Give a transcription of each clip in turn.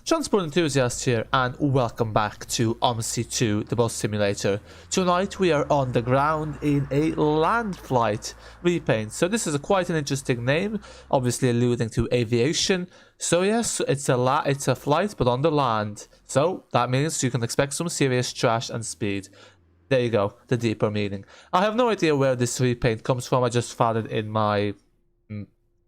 Transport enthusiast here, and welcome back to Omsi 2, the bus simulator. Tonight we are on the ground in a Landlflight repaint. So this is quite an interesting name, obviously alluding to aviation. So yes, it's a flight, but on the land. So that means you can expect some serious trash and speed. There you go, the deeper meaning. I have no idea where this repaint comes from. I just found it in my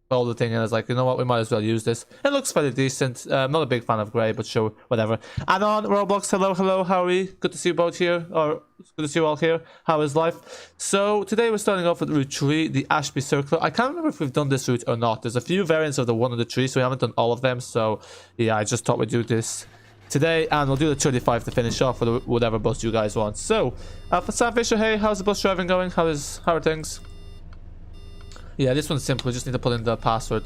folder thing, and I was like, you know what, we might as well use this. It looks fairly decent. I'm not a big fan of grey, but sure, whatever. Addon, Roblox, hello, how are we? Good to see you both here, or good to see you all here. How is life? So today we're starting off with Route 3, the Ashby Circle. I can't remember if we've done this route or not. There's a few variants of the 1 and the 3, so we haven't done all of them. So yeah, I just thought we'd do this today, and we'll do the 35 to finish off with whatever bus you guys want. So for Sam Fisher, hey, how's the bus driving going? How are things? Yeah, this one's simple. We just need to put in the password.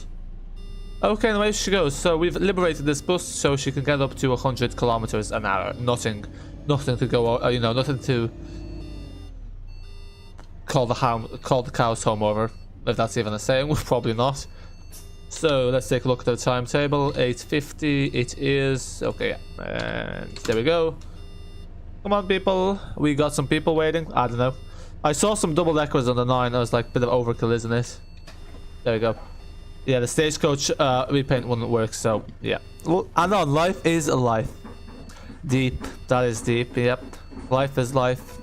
Okay, and away she goes. So we've liberated this bus so she can get up to 100 kilometers an hour. Nothing to go, you know, nothing to call the cows home over, if that's even a saying. Probably not. So let's take a look at the timetable. 8:50 it is. Okay, and there we go. Come on, people. We got some people waiting. I don't know. I saw some double deckers on the 9. I was like, bit of overkill, isn't it? There we go. Yeah, the stagecoach repaint wouldn't work, so yeah. Well, and on, life is life. Deep. That is deep. Yep. Life is life.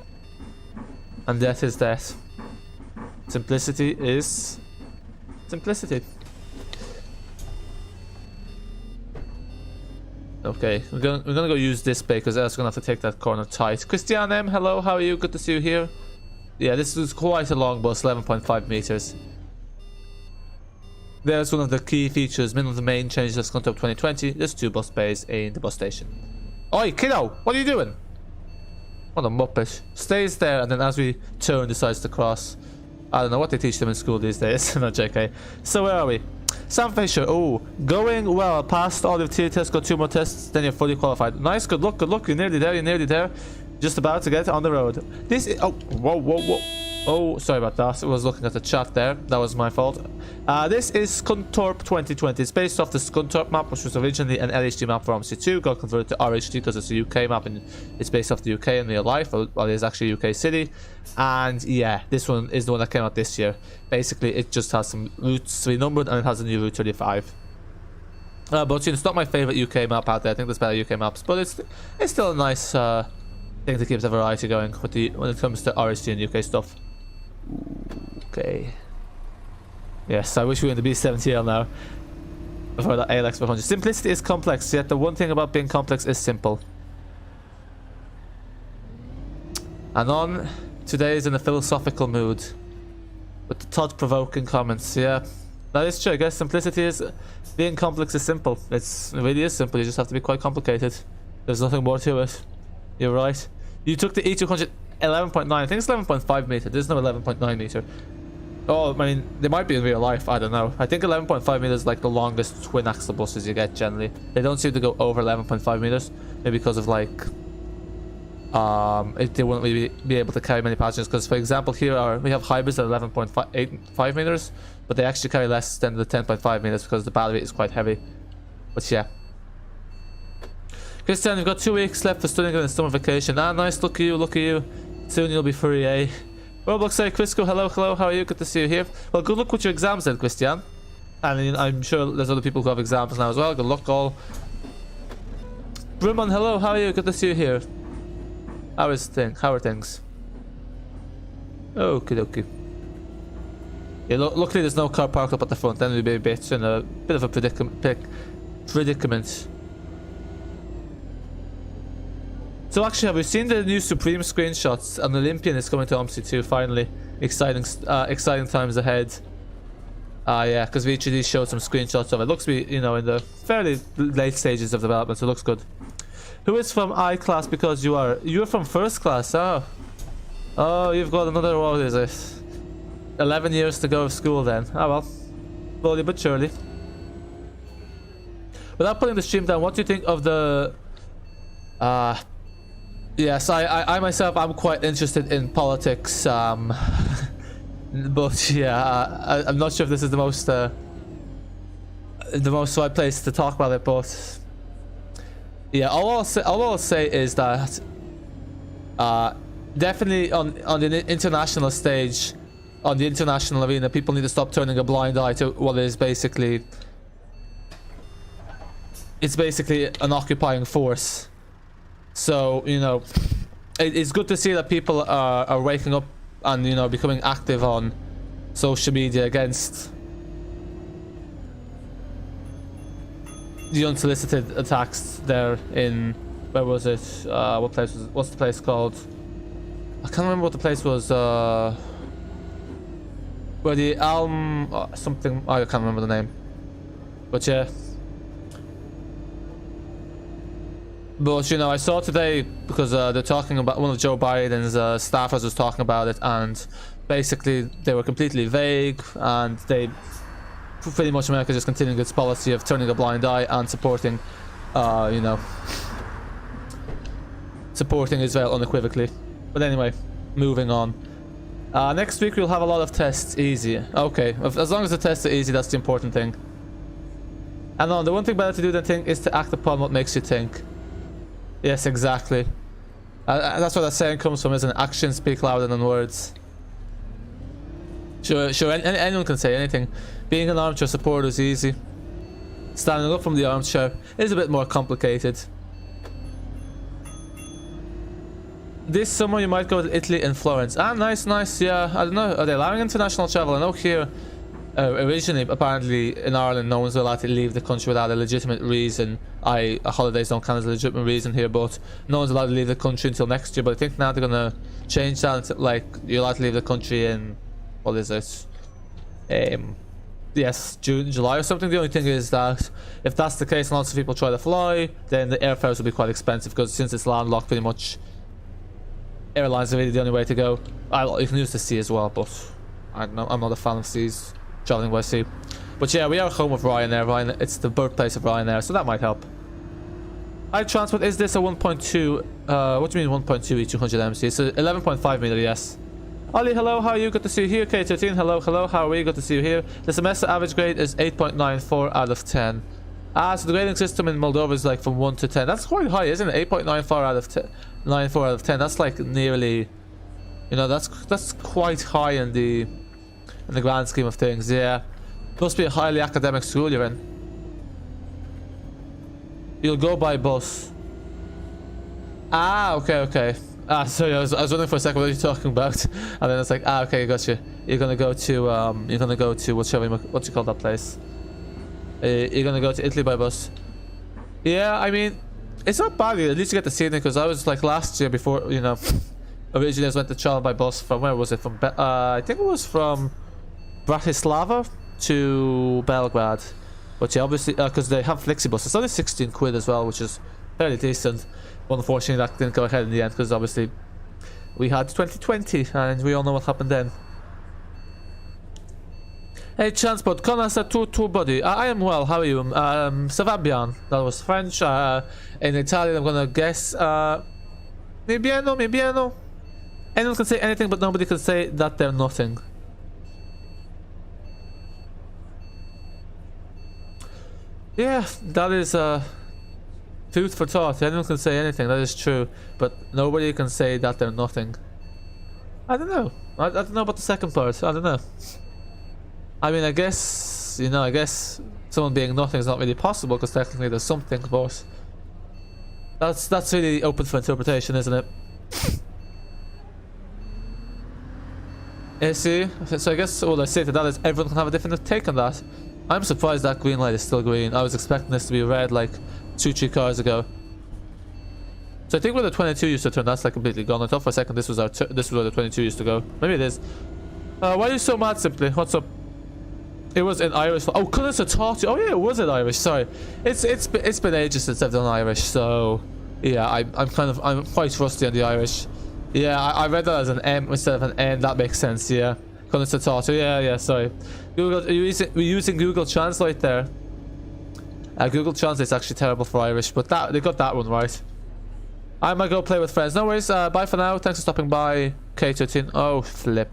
And death is death. Simplicity is simplicity. Okay, we're gonna go use this bay because else we're gonna have to take that corner tight. Christian M, hello, how are you? Good to see you here. Yeah, this is quite a long bus, 11.5 meters. There's one of the key features, minimum of the main changes of Scunthorpe 2020. There's 2 bus bays in the bus station. Oi, kiddo, what are you doing? What a muppet. Stays there, and then as we turn, decides to cross. I don't know what they teach them in school these days. No, JK. So where are we? Sam Fisher, oh, going well. Passed all the tier tests, got 2 more tests, then you're fully qualified. Nice, good luck. You're nearly there, Just about to get on the road. This is, oh, whoa. Oh, sorry about that. I was looking at the chat there. That was my fault. This is Scunthorpe 2020. It's based off the Scunthorpe map, which was originally an LHD map for Omsi 2. Got converted to RHD because it's a UK map and it's based off the UK in real life. Well, it is actually a UK city. And yeah, this one is the one that came out this year. Basically, it just has some routes renumbered and it has a new Route 35. But you know, it's not my favorite UK map out there. I think there's better UK maps, but it's still a nice thing to keep the variety going with when it comes to RHD and UK stuff. Okay. Yes, I wish we were in the B70L now. Before that ALX 400. Simplicity is complex, yet the one thing about being complex is simple. And on, today is in a philosophical mood. With the thought-provoking comments, yeah. That is true, I guess simplicity is... Being complex is simple. It really is simple, you just have to be quite complicated. There's nothing more to it. You're right. You took the E200 11.9. I think it's 11.5 meter. There's no 11.9 meter. Oh, I mean, they might be in real life. I don't know. I think 11.5 meters is like the longest twin axle buses you get generally. They don't seem to go over 11.5 meters. Maybe because of like, they wouldn't really be able to carry many passengers. Because for example, here we have hybrids at 11.5 meters, but they actually carry less than the 10.5 meters because the battery is quite heavy. But yeah. Christian, you've got 2 weeks left for studying in summer vacation. Ah, nice. Look at you. Soon you'll be free, eh? Roblox, say, Crisco, hello, how are you? Good to see you here. Well, good luck with your exams then, Christian. And I'm sure there's other people who have exams now as well. Good luck, all. Brimon, hello, how are you? Good to see you here. How are things? Okie dokie. Yeah, luckily there's no car parked up at the front. Then we'd be a bit in a bit of a predicament. So actually, have we seen the new Supreme screenshots? An Olympian is coming to Omsi 2 finally. Exciting times ahead. Yeah, because V3D showed some screenshots of it. Looks to be, you know, in the fairly late stages of development, so it looks good. Who is from I class because you're from first class? Oh, you've got another, what is it? 11 years to go of school then. Oh well, slowly but surely. Without putting the stream down, what do you think of the yes, I myself, I'm quite interested in politics, but yeah, I'm not sure if this is the most right place to talk about it, but Yeah, all I'll say is that definitely on the international stage, on the international arena, people need to stop turning a blind eye to what is basically, it's basically an occupying force. So, you know, it's good to see that people are waking up and, you know, becoming active on social media against the unsolicited attacks there in, where was it? What place was, what's the place called? I can't remember what the place was. Where the something, I can't remember the name. But yeah. But you know, I saw today, because they're talking about, one of Joe Biden's staffers was talking about it, and basically they were completely vague, and they pretty much, America just continuing its policy of turning a blind eye and supporting, you know, supporting Israel unequivocally. But anyway, moving on. Next week we'll have a lot of tests. Easy. Okay, as long as the tests are easy, that's the important thing. And no, the one thing better to do than think is to act upon what makes you think. Yes, exactly. That's where that saying comes from, isn't it? Actions speak louder than words. Sure, anyone can say anything. Being an armchair supporter is easy. Standing up from the armchair is a bit more complicated. This summer you might go to Italy and Florence. Ah, nice, nice, yeah. I don't know, are they allowing international travel? I know here, originally, apparently in Ireland, no one's allowed to leave the country without a legitimate reason. Holidays don't count as a legitimate reason here, but no one's allowed to leave the country until next year. But I think now they're gonna change that, like, you're allowed to leave the country in, what is it? Yes, June, July or something. The only thing is that if that's the case and lots of people try to fly, then the airfares will be quite expensive, because since it's landlocked, pretty much airlines are really the only way to go. You can use the sea as well, but I don't know, I'm not a fan of seas, traveling by sea. But yeah, we are home of Ryanair. It's the birthplace of Ryanair, so that might help. Hi Transport, is this a 1.2 what do you mean 1.2 E200 MC? It's a 11.5 meter, yes. Ollie, hello, how are you? Good to see you here. K13, hello, how are we? Good to see you here. The semester average grade is 8.94 out of 10. So the grading system in Moldova is like from 1 to 10. That's quite high, isn't it? 8.94 out of 10. 94 out of 10. That's like nearly, you know, that's quite high in the grand scheme of things. Yeah, must be a highly academic school you're in. You'll go by bus. Ah, okay. Sorry, I was wondering for a second what you're talking about, and then it's like, okay, gotcha. You're gonna go to what you call that place? You're gonna go to Italy by bus. Yeah, I mean, it's not bad. At least you get to see it, because I was like last year, before, you know, originally I went to travel by bus from, where was it? From I think it was from Bratislava to Belgrade. But yeah, obviously, because they have flexibus, it's only 16 quid as well, which is fairly decent. Unfortunately, that didn't go ahead in the end, because obviously we had 2020 and we all know what happened then. Hey Transport, comment ça tout buddy? I am well, how are you? Ça va bien. That was French. In Italian I'm gonna guess mi bieno. Anyone can say anything, but nobody can say that they're nothing. Yeah, that is food for thought. Anyone can say anything, that is true, but nobody can say that they're nothing. I don't know. I don't know about the second part. I don't know. I mean, I guess, you know, I guess someone being nothing is not really possible, because technically there's something, but that's really open for interpretation, isn't it? Yeah, see? So I guess what I say to that is everyone can have a different take on that. I'm surprised that green light is still green. I was expecting this to be red like 2-3 cars ago. So I think where the 22 used to turn, that's like completely gone. I thought for a second this was where the 22 used to go. Maybe it is. Why are you so mad, simply? What's up? It was in Irish. Oh, couldn't have taught you. Oh yeah, it was in Irish. Sorry, it's been ages since I've done Irish. So yeah, I'm quite rusty on the Irish. Yeah, I read that as an M instead of an N. That makes sense. Yeah, couldn't have taught you. Yeah. Sorry. Google, we're using Google Translate there. Google Translate's actually terrible for Irish, but they got that one right. I might go play with friends. No worries. Bye for now. Thanks for stopping by. K13. Oh, flip.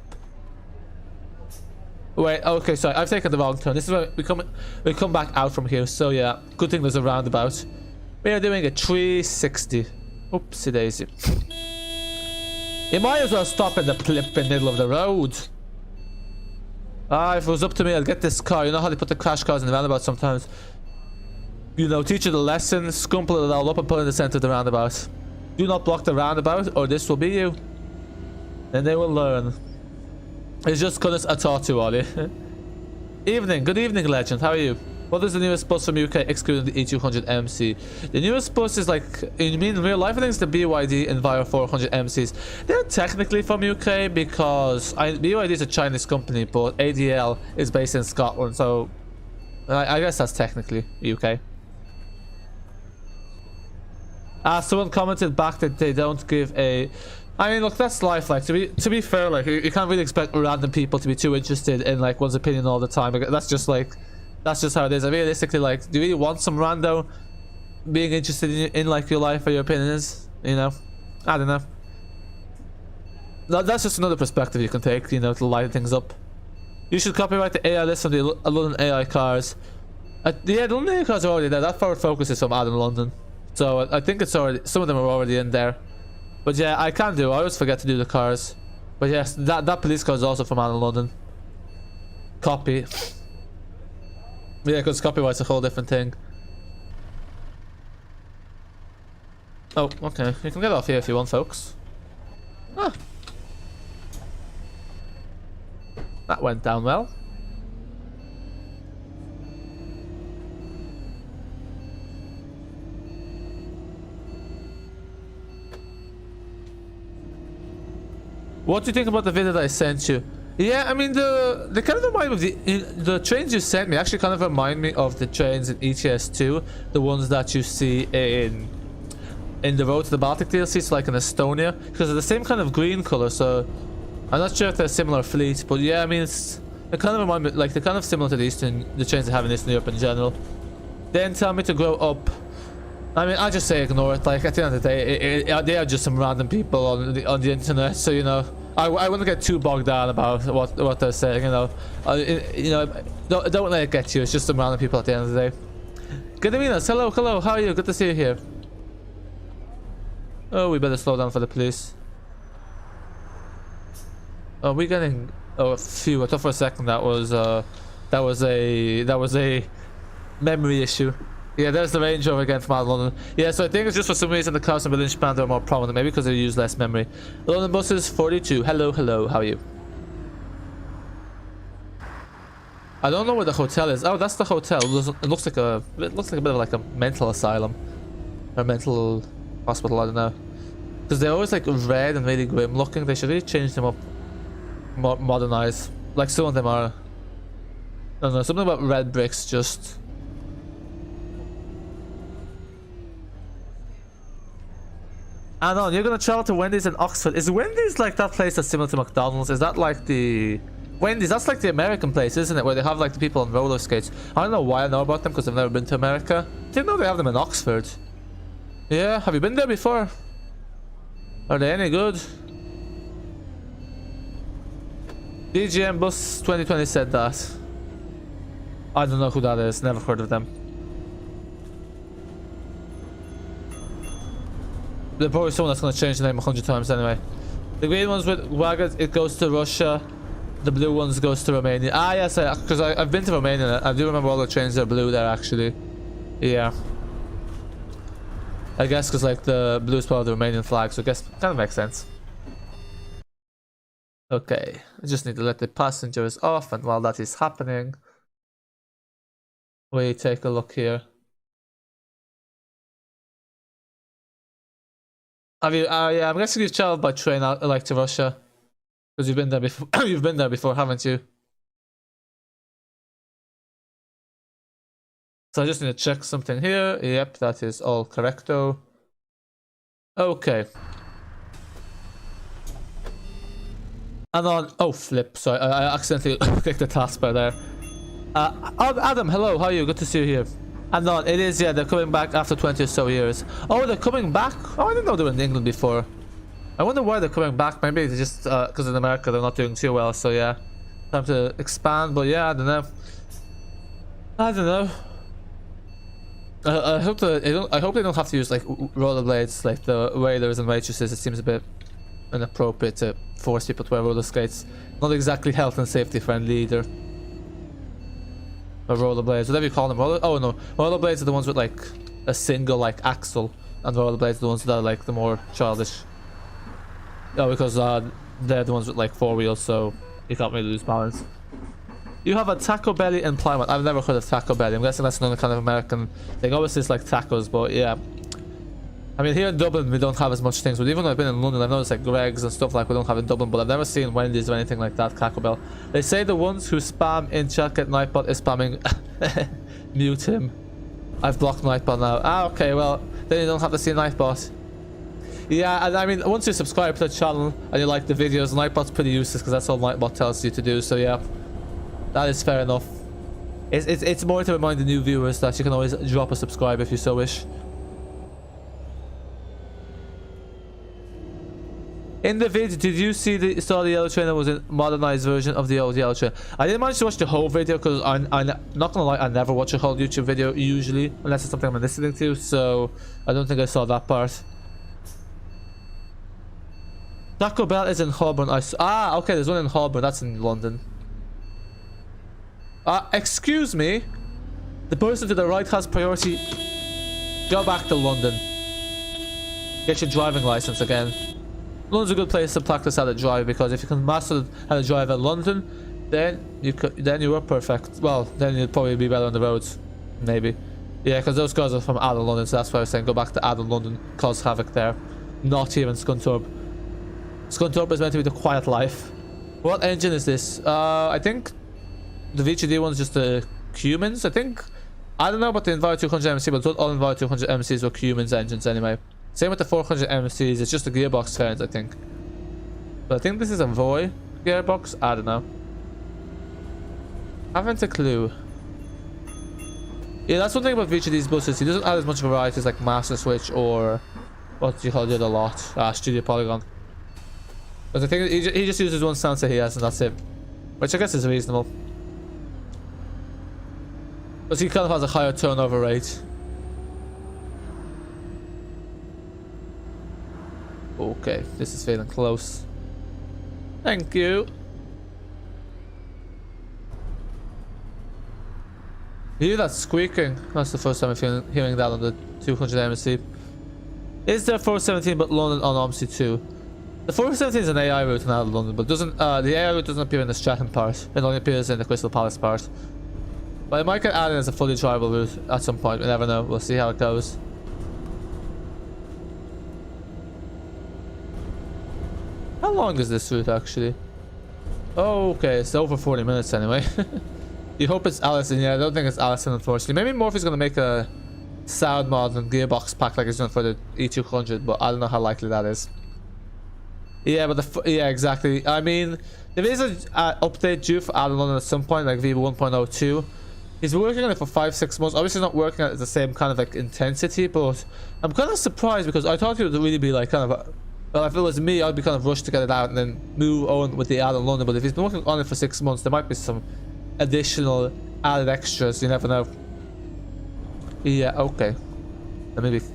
Wait. Okay, sorry. I've taken the wrong turn. This is where we come back out from here. So yeah, good thing there's a roundabout. We are doing a 360. Oopsie daisy. You might as well stop in the flipping middle of the road. If it was up to me, I'd get this car. You know how they put the crash cars in the roundabout sometimes? You know, teach you the lesson, scumple it all up and put it in the center of the roundabout. Do not block the roundabout or this will be you. And they will learn. It's just because I taught you, Ollie. Evening. Good evening, legend. How are you? What is the newest bus from UK excluding the E200 MC? The newest bus is like, you mean in real life? I think it's the BYD Enviro 400 MCs. They're technically from UK because BYD is a Chinese company, but ADL is based in Scotland, so I guess that's technically UK. Someone commented back that they don't give a... I mean, look, that's life. Like, to be fair, like, you can't really expect random people to be too interested in like one's opinion all the time. That's just like, that's just how it is. I realistically, like, do you really want some rando being interested in like your life or your opinions? You know, I don't know. That's just another perspective you can take, you know, to lighten things up. You should copyright the AI list from the London AI cars. Yeah, the London AI cars are already there. That Forward Focus is from Addon, London. So I think it's already, some of them are already in there. But yeah, I can do. I always forget to do the cars. But yes, that police car is also from Addon, London. Copy. Yeah, because copyright's a whole different thing. Oh, okay. You can get off here if you want, folks. Ah. That went down well. What do you think about the video that I sent you? Yeah, I mean, they kind of remind me of the trains you sent me actually kind of remind me of the trains in ETS2, the ones that you see in the Road to the Baltic DLC, so like in Estonia, because they're the same kind of green color. So I'm not sure if they're a similar fleet, but yeah, I mean, they kind of remind me, like, they're kind of similar to the trains they have in Eastern Europe in general. Then tell me to grow up. I mean, I just say ignore it. Like, at the end of the day, they are just some random people on the internet. So, you know, I wouldn't get too bogged down about what they're saying. You know, don't let it get you. It's just some random people at the end of the day. Good evening. Hello, hello. How are you? Good to see you here. Oh, we better slow down for the police. Are we getting? Oh, phew! I thought for a second that was a memory issue. Yeah, there's the Range Rover again from out of London. Yeah, so I think it's just for some reason the cars on the Lynch band are more prominent, maybe because they use less memory. London buses 42. Hello, hello. How are you? I don't know where the hotel is. Oh, that's the hotel. It looks like a bit of like a mental asylum or mental hospital. I don't know, because they're always like red and really grim looking. They should really change them up, modernize. Like some of them are. I don't know, something about red bricks just. Addon, you're gonna travel to Wendy's in Oxford. Is Wendy's like that place that's similar to McDonald's? Is that like the Wendy's? That's like the American place, isn't it? Where they have like the people on roller skates. I don't know why I know about them because I've never been to America. Didn't know they have them in Oxford. Yeah, have you been there before? Are they any good? DGM Bus 2020 said that. I don't know who that is. Never heard of them. They're probably someone that's going to change the name 100 times anyway. The green ones with wagons, it goes to Russia. The blue ones goes to Romania. Ah, yes, because I've been to Romania. I do remember all the trains are blue there, actually. Yeah. I guess because like the blue is part of the Romanian flag, so I guess kind of makes sense. Okay, I just need to let the passengers off, and while that is happening, we take a look here. Have you? Yeah, I'm guessing you've traveled by train out like to Russia, because you've been there before. You've been there before, haven't you? So I just need to check something here. Yep, that is all correcto. Okay. And on. Oh, flip. Sorry, I accidentally clicked the taskbar there. Adam, hello. How are you? Good to see you here. And on, it is, yeah, they're coming back after 20 or so years. Oh, they're coming back? Oh, I didn't know they were in England before. I wonder why they're coming back. Maybe it's just because in America they're not doing too well, so yeah. Time to expand, but yeah, I don't know. I don't know. I hope I hope they don't have to use like rollerblades like the wailers and waitresses. It seems a bit inappropriate to force people to wear roller skates. Not exactly health and safety friendly either. Or rollerblades, whatever you call them. Oh no, rollerblades are the ones with like a single like axle, and rollerblades are the ones that are like the more childish. Oh, because they're the ones with like 4 wheels, so you can't really lose balance. You have a Taco Belly in Plymouth. I've never heard of Taco Belly. I'm guessing that's another kind of American thing. Obviously, it's like tacos, but yeah. I mean, here in Dublin, we don't have as much things. But even though I've been in London, I've noticed like Greg's and stuff like we don't have in Dublin. But I've never seen Wendy's or anything like that, Taco Bell. They say the ones who spam in chat get Nightbot is spamming. Mute him. I've blocked Nightbot now. Ah, okay, well, then you don't have to see Nightbot. Yeah, and I mean, once you subscribe to the channel and you like the videos, Nightbot's pretty useless because that's all Nightbot tells you to do. So yeah. That is fair enough. It's more to remind the new viewers that you can always drop a subscribe if you so wish. In the video, did you saw the yellow train that was a modernized version of the old yellow train? I didn't manage to watch the whole video because I'm not gonna lie, I never watch a whole YouTube video usually unless it's something I'm listening to, so I don't think I saw that part. Taco Bell is in Holborn. Okay, there's one in Holborn. That's in London. Excuse me. The person to the right has priority. Go back to London. Get your driving license again. London's a good place to practice how to drive because if you can master how to drive in London, then you are perfect. Well, then you'd probably be better on the roads, maybe. Yeah, because those guys are from Addon, London, so that's why I was saying go back to Addon, London, cause havoc there. Not here in Scunthorpe. Scunthorpe is meant to be the quiet life. What engine is this? I think the V3D one's just the Cummins, I think. I don't know about the Enviro 200 MC, but all Enviro 200 MCs were Cummins engines anyway. Same with the 400 MCs, it's just the gearbox variant, I think. But I think this is a Voith gearbox, I don't know. Haven't a clue. Yeah, that's one thing about V3D's buses, he doesn't add as much variety as like Master Switch or what do you call the other lot? Studio Polygon. But I think he just uses one sound set he has and that's it. Which I guess is reasonable. But he kind of has a higher turnover rate. Okay, this is feeling close. Thank you. You hear that squeaking? That's the first time I'm hearing that on the 200 MMC. Is there 417 but London on Omsi 2? The 417 is an AI route in out of London, but doesn't the AI route doesn't appear in the Stratton part. It only appears in the Crystal Palace part. But it might get added as a fully drivable route at some point. We never know. We'll see how it goes. How long is this route actually? Oh, okay, it's over 40 minutes anyway. You hope it's Allison. Yeah, I don't think it's Allison, unfortunately. Maybe Morphy's gonna make a sound mod and gearbox pack like he's done for the E200, but I don't know how likely that is. Yeah, but yeah, exactly. I mean, there is an update due for Addon London at some point, like V1.02. He's been working on it for 5-6 months. Obviously not working at the same kind of like intensity, but I'm kind of surprised because I thought it would really be like kind of well, if it was me, I'd be kind of rushed to get it out and then move on with the Addon London. But if he's been working on it for 6 months, there might be some additional added extras. You never know. Yeah, okay. Let me be.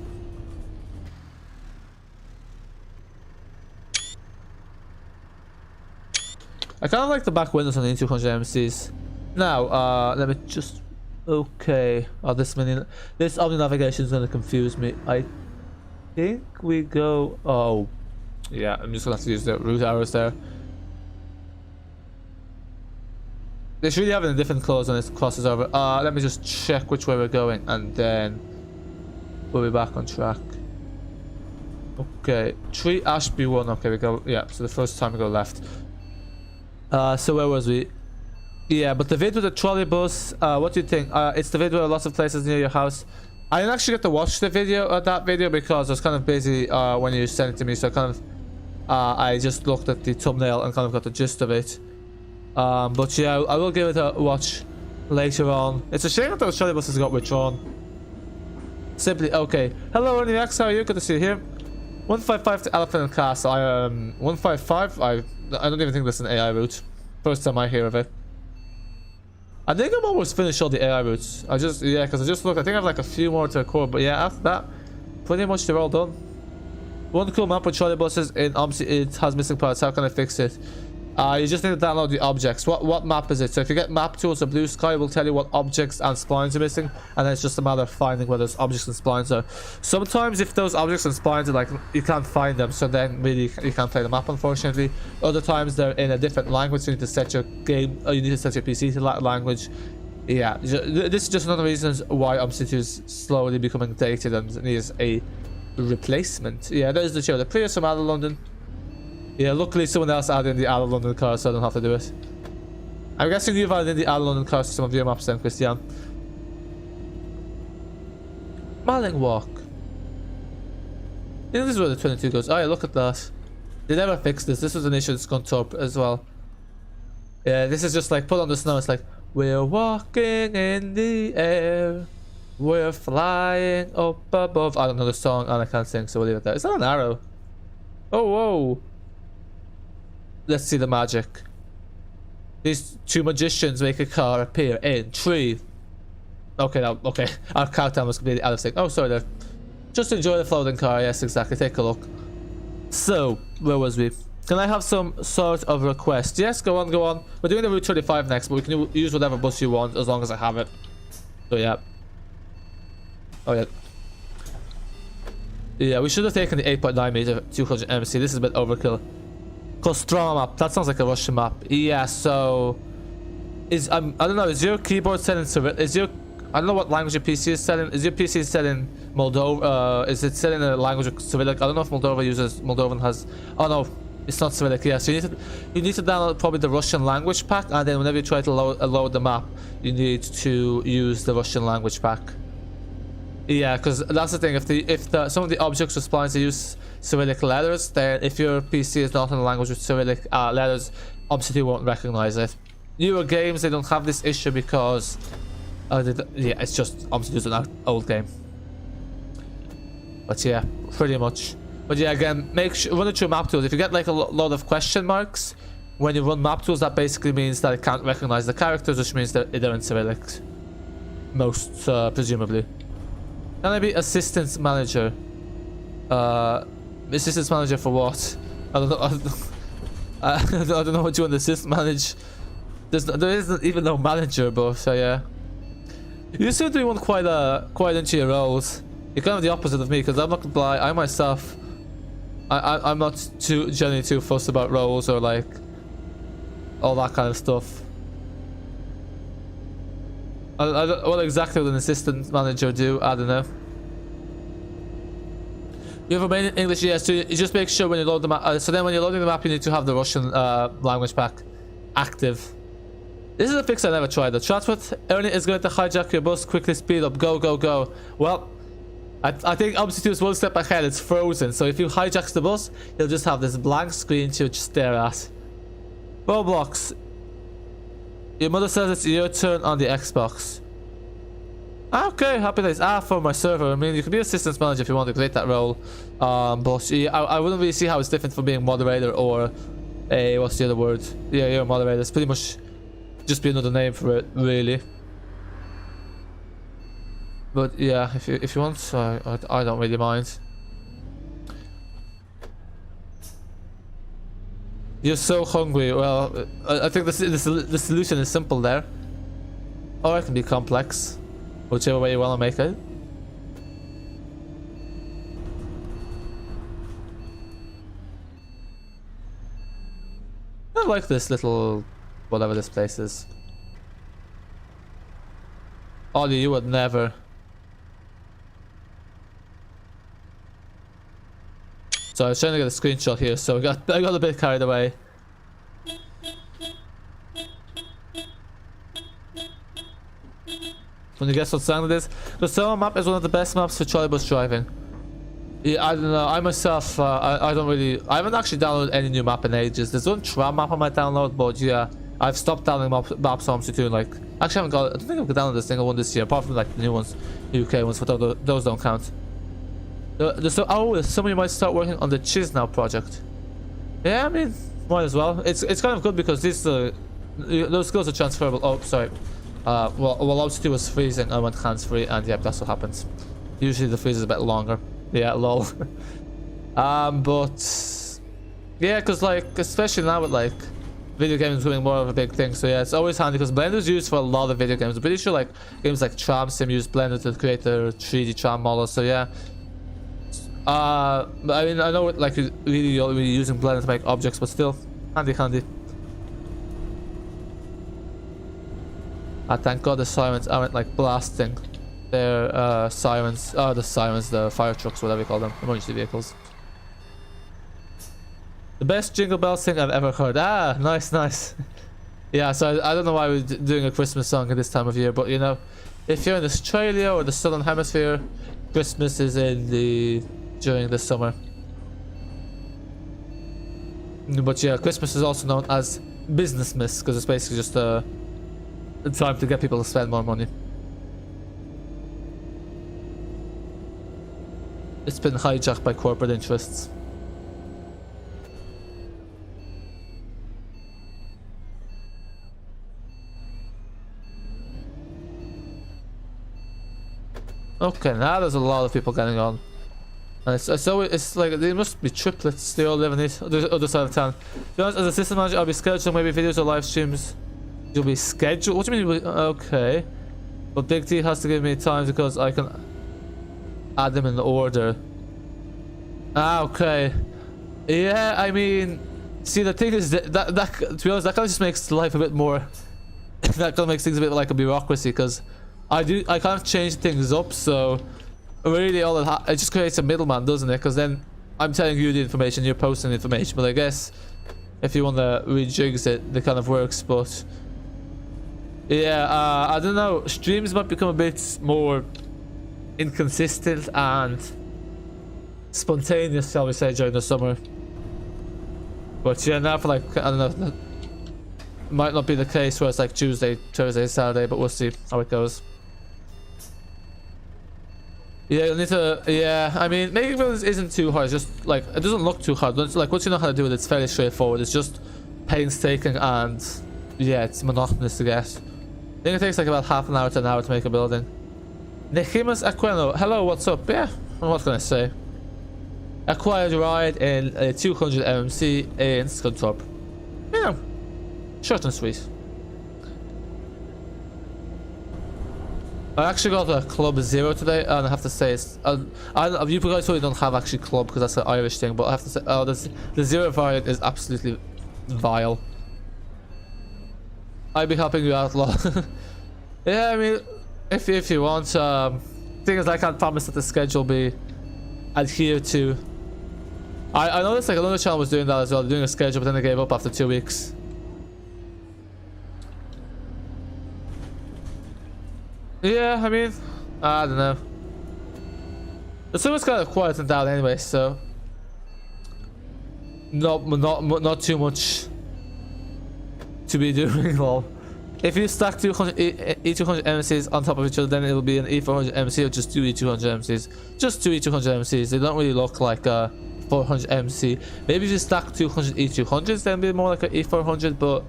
I kind of like the back windows on the E200 MCs. Now, let me just. Okay. Oh, this Omni navigation is going to confuse me. I think we go. Oh, yeah. I'm just going to have to use the route arrows there. They should really have it in different colors when it crosses over. Let me just check which way we're going, and then we'll be back on track. Okay, 3 Ashby 1. Okay, we go. Yeah. So the first time we go left. So where was we? Yeah, but the vid with the trolley bus, what do you think? It's the video with lots of places near your house. I didn't actually get to watch the video, that video, because I was kind of busy when you sent it to me, so kind of I just looked at the thumbnail and kind of got the gist of it. But yeah, I will give it a watch later on. It's a shame that those trolley buses got withdrawn. Simply, okay. Hello, NEX, how are you? Good to see you here. 155 to Elephant and Castle. 155, I don't even think that's an AI route. First time I hear of it. I think I'm almost finished all the AI routes. Yeah, because I just looked. I think I have like a few more to record, but yeah, after that, pretty much they're all done. One cool map with trolley buses in Omsi, it has missing parts. How can I fix it? You just need to download the objects. What map is it? So if you get map tools, the blue sky will tell you what objects and splines are missing, and then it's just a matter of finding where those objects and splines are. Sometimes if those objects and splines are like, you can't find them, so then really you can't play the map, unfortunately. Other times they're in a different language, so you need to set your game, or you need to set your PC to that language. Yeah, this is just one of the reasons why Omsi 2 is slowly becoming dated and needs a replacement. Yeah, there's the show. The Prius from Addon, London. Yeah, luckily someone else added in the Addon London car, so I don't have to do it. I'm guessing you've added in the Addon London car to some of your maps then, Christian. Marling Walk. I think this is where the 22 goes. Oh yeah, look at that. They never fixed this. This was an issue in Scunthorpe as well. Yeah, this is just like put on the snow. It's like, we're walking in the air. We're flying up above. I don't know the song and I can't sing, so we'll leave it there. Is that an arrow? Oh, whoa. Let's see the magic. These two magicians make a car appear in 3. Okay, now, okay. Our countdown was completely out of sync. Oh, sorry there. Just enjoy the floating car. Yes, exactly. Take a look. So, where was we? Can I have some sort of request? Yes, go on, go on. We're doing the Route 35 next, but we can use whatever bus you want as long as I have it. So, yeah. Oh, yeah. Yeah, we should have taken the 8.9 meter 200 MMC. This is a bit overkill. Kostroma map. That sounds like a Russian map. Yeah, so... I don't know, is your keyboard set in Cyrillic? I don't know what language your PC is set in. Is your PC set in Moldova? Is it set in a language of Cyrillic? I don't know if Moldovan has... Oh no, it's not Cyrillic. Yeah, so you need to download probably the Russian language pack, and then whenever you try to load the map, you need to use the Russian language pack. Yeah, because that's the thing. If some of the objects or splines they use Cyrillic letters, then if your PC is not in a language with Cyrillic letters, Omsi 2 won't recognize it. Newer games, they don't have this issue because yeah, it's just Omsi 2 is an old game. But yeah, pretty much. But yeah, again, make sure run it through map tools. If you get like a lot of question marks when you run map tools, that basically means that it can't recognize the characters, which means that they're in Cyrillic, most presumably. Can I be assistant manager? Assistant manager for what? I don't know. I don't know what you want to assist manage. There isn't even no manager, but so yeah. You seem to be one quite into your roles. You're kind of the opposite of me, because I'm not gonna lie. I myself, I'm not generally too fussed about roles or like all that kind of stuff. What exactly would an assistant manager do? I don't know. You have remain in English, yes. So you just make sure when you load the map. So then when you're loading the map, you need to have the Russian language pack active. This is a fix I never tried. The transport earning is going to hijack your bus. Quickly speed up. Go, go, go. Well, I think Omsi 2 is one step ahead. It's frozen. So if you hijack the bus, you'll just have this blank screen to stare at. Roblox. Your mother says it's your turn on the Xbox. Okay, happy days. For my server. I mean, you can be assistant manager if you want to create that role. But I wouldn't really see how it's different from being moderator or a what's the other word? Yeah, you're a moderator. It's pretty much just be another name for it, really. But yeah, if you want, I don't really mind. You're so hungry. Well, I think the solution is simple there. Or it can be complex. Whichever way you want to make it. I like this little... whatever this place is. Ollie, you would never. So I was trying to get a screenshot here, so I got a bit carried away. Can you guess what sound it is? The Soma map is one of the best maps for trolleybus driving. Yeah, I don't know. I myself, I don't really... I haven't actually downloaded any new map in ages. There's one tram map I might download, but yeah, I've stopped downloading maps on Omsi 2 and like... Actually, I haven't got... I don't think I've downloaded a single one this year, apart from like the new ones, UK ones, but those don't count. Somebody might start working on the Chiznau project. Yeah, I mean, might as well. It's kind of good because these those skills are transferable. Oh, sorry. Well, obviously it was freezing. I went hands-free, and yep, that's what happens. Usually the freeze is a bit longer. Yeah, lol. But yeah, because like especially now with like video games becoming more of a big thing, so yeah, it's always handy because Blender is used for a lot of video games. I'm pretty sure like games like Tram Sim use Blender to create their 3D tram models. So yeah. But I mean, I know like really you're only using Blender to make objects, but still handy. Thank God the sirens aren't like blasting their sirens. Oh, the sirens, the fire trucks, whatever you call them, emergency vehicles. The best Jingle Bells thing I've ever heard. Ah, nice. Yeah, so I don't know why we're doing a Christmas song at this time of year, but you know, if you're in Australia or the Southern Hemisphere, Christmas is during the summer. But yeah, Christmas is also known as Businessmas because it's basically just a time to get people to spend more money. It's been hijacked by corporate interests. Okay, now there's a lot of people getting on. And it's like they must be triplets. They all live on the other side of town. To be honest, as a system manager, I'll be scheduling maybe videos or live streams. You'll be scheduled? What do you mean? Okay. But Big T has to give me time because I can add them in order. Ah, okay. Yeah, I mean, see, the thing is that to be honest, that kind of just makes life a bit more. That kind of makes things a bit like a bureaucracy because I kind of change things up, so really all it just creates a middleman, doesn't it? Because then I'm telling you the information, you're posting the information. But I guess if you want to rejigs it kind of works. But yeah, I don't know. Streams might become a bit more inconsistent and spontaneous, shall we say, during the summer. But yeah, now for like, I don't know, might not be the case where it's like Tuesday, Thursday, Saturday, but we'll see how it goes. Yeah, you'll need to. Yeah, I mean, making videos isn't too hard. It's just like it doesn't look too hard. Once you know how to do it, it's fairly straightforward. It's just painstaking and yeah, it's monotonous to get. I think it takes like about half an hour to an hour to make a building. Nikimas Aquino, hello, what's up? Yeah, what can I say? Acquired ride in a 200 MMC in Scunthorpe. Yeah, short and sweet. I actually got a Club Zero today, and I have to say, you guys probably don't have actually Club because that's an Irish thing, but I have to say, the Zero variant is absolutely vile. I'd be helping you out, lol. Yeah, I mean, if you want, thing is, I can't promise that the schedule be adhered to. I noticed like another channel was doing that as well, doing a schedule, but then they gave up after 2 weeks. Yeah, I mean, I don't know. The server's kind of quieting down anyway, so not too much to be doing. Lol. If you stack 200 E200 MCs on top of each other, then it'll be an E400 MC or just two E200 MCs. Just two E200 MCs. They don't really look like a 400 MC. Maybe if you stack 200 E200s, then it'll be more like an E400, but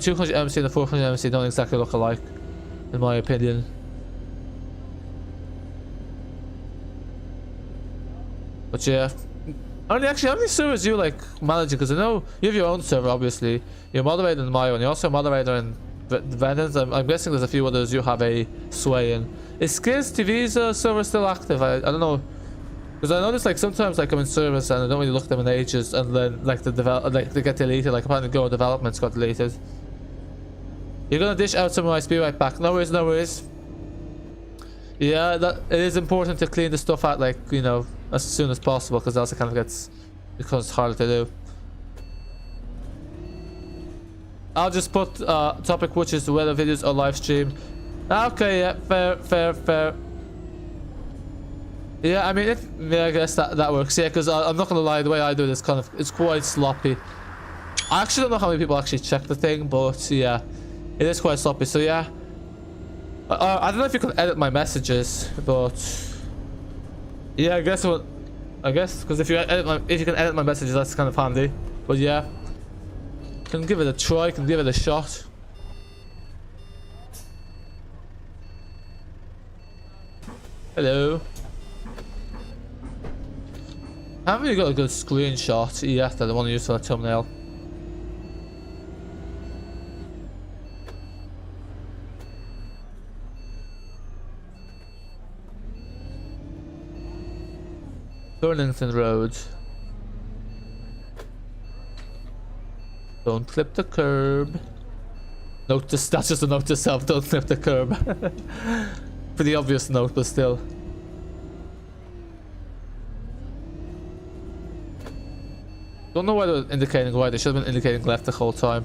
200 MC and a 400 MC don't exactly look alike, in my opinion. But yeah, how many servers do you like managing? Because I know you have your own server, obviously. You're moderator in Mayo, and you're also a moderator in Vendons. I'm guessing there's a few others you have a sway in. Is Skills TV's server still active? I don't know, because I noticed like sometimes like I'm in service and I don't really look at them in ages, and then like they get deleted. Like apparently Go Developments got deleted. You're gonna dish out some rice, be right back. No worries, no worries. Yeah, it is important to clean the stuff out, like, you know, as soon as possible, because else it kind of becomes harder to do. I'll just put topic, which is weather videos or live stream. Okay, yeah, fair. Yeah, I mean, yeah, I guess that works. Yeah, because I'm not gonna lie, the way I do this it's quite sloppy. I actually don't know how many people actually check the thing, but yeah. It is quite sloppy, so yeah. I don't know if you can edit my messages, but yeah, I guess because if you can edit my messages, that's kind of handy. But yeah, can give it a try, can give it a shot. Hello. I haven't really got a good screenshot yet that I want to use for a thumbnail. Burlington Road. Don't clip the curb. Notice, that's just a note to self, don't clip the curb. Pretty obvious note, but still. Don't know why they're indicating right, they should have been indicating left the whole time.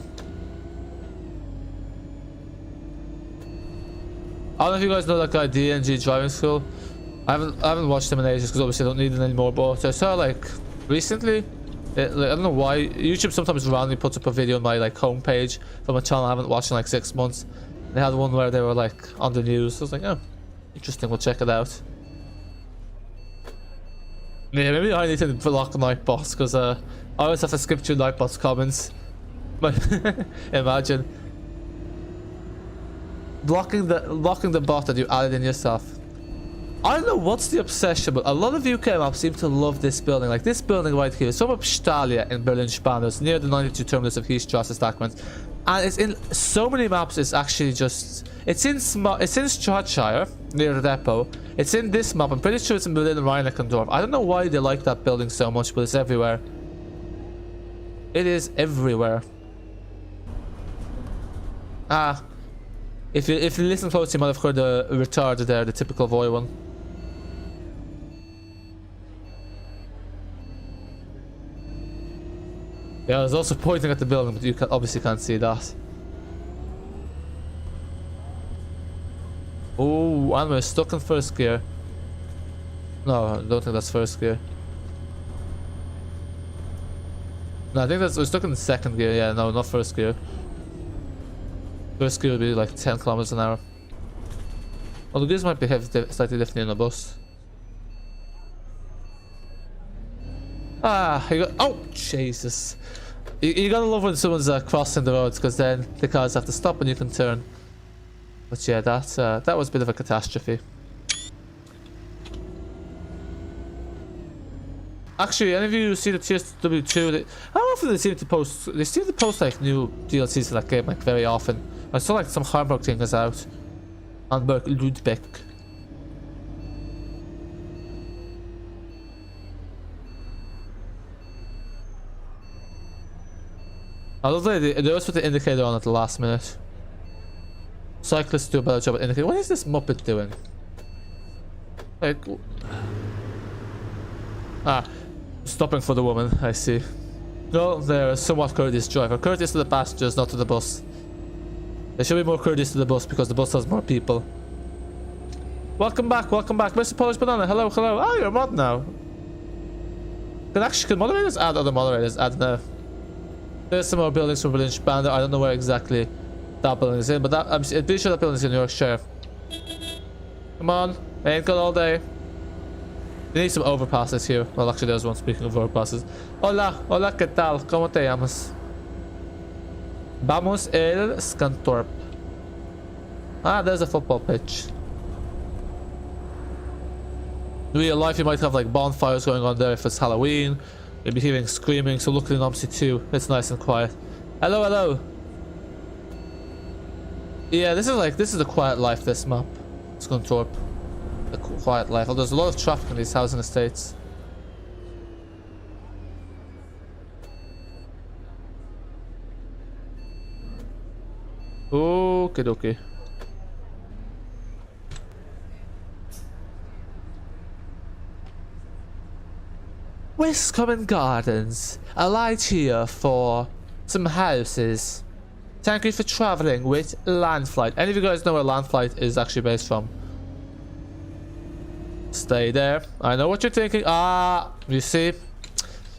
I don't know if you guys know that guy DNG Driving School. I haven't watched him in ages because obviously I don't need it anymore, but I saw like recently, like, I don't know why, YouTube sometimes randomly puts up a video on my like homepage from a channel I haven't watched in like 6 months. They had one where they were like on the news. I was like, oh, interesting, we'll check it out. Yeah, maybe I need to block Nightbots because I always have to skip through Nightbots comments. But imagine blocking the bot that you added in yourself. I don't know what's the obsession, but a lot of UK maps seem to love this building. Like this building right here, Suburb Stalia in Berlin-Spandau, near the 92 terminus of Heathstrasse Stackments. And it's in so many maps, it's actually just... It's in Stratshire, near the depot. It's in this map, I'm pretty sure it's in Berlin and Rhein-Neckar-Dorf. I don't know why they like that building so much, but it's everywhere. It is everywhere. Ah. If you listen closely, you might have heard the retarded there, the typical Voith one. Yeah, I was also pointing at the building, but you obviously can't see that. Oh, and we're stuck in first gear. No, I don't think that's first gear. No, I think we're stuck in the second gear. Yeah, no, not first gear. First gear would be like 10 kilometers an hour. Although these might behave slightly differently in a bus. Ah, you got. Oh, Jesus. You gotta love when someone's crossing the roads because then the cars have to stop and you can turn. But yeah, that was a bit of a catastrophe. Actually, any of you see the TSW2? How often do they seem to post? They seem to post like new DLCs to that game like very often. I saw like some Hamburg thing is out. Hamburg Ludbeck. I love that they always put the indicator on at the last minute. Cyclists do a better job at indicating. What is this Muppet doing? Like... Ah, stopping for the woman, I see. No, they're a somewhat courteous driver. Courteous to the passengers, not to the bus. They should be more courteous to the bus because the bus has more people. Welcome back, Mr. Polish Banana. Hello, hello. Oh, you're a mod now. Can moderators add other moderators? I don't know. There's some more buildings from Berlin-Spandau. I don't know where exactly that building is in, but I'm pretty sure that building is in Yorkshire. Come on, I ain't got all day. We need some overpasses here. Well, actually, there's one. Speaking of overpasses. Hola, hola, ¿qué tal? ¿Cómo te llamas? Vamos el Scunthorpe. Ah, there's a football pitch. In real life, you might have like bonfires going on there if it's Halloween. Maybe hearing screaming, so luckily in Omsi 2, it's nice and quiet. Hello, hello. Yeah, this is the quiet life, this map. Scunthorpe. The quiet life. Oh, there's a lot of traffic in these housing estates. Okie dokie. Wiscommon Gardens. A light here for some houses. Thank you for traveling with Landlflight. Any of you guys know where Landlflight is actually based from? Stay there. I know what you're thinking. Ah, you see?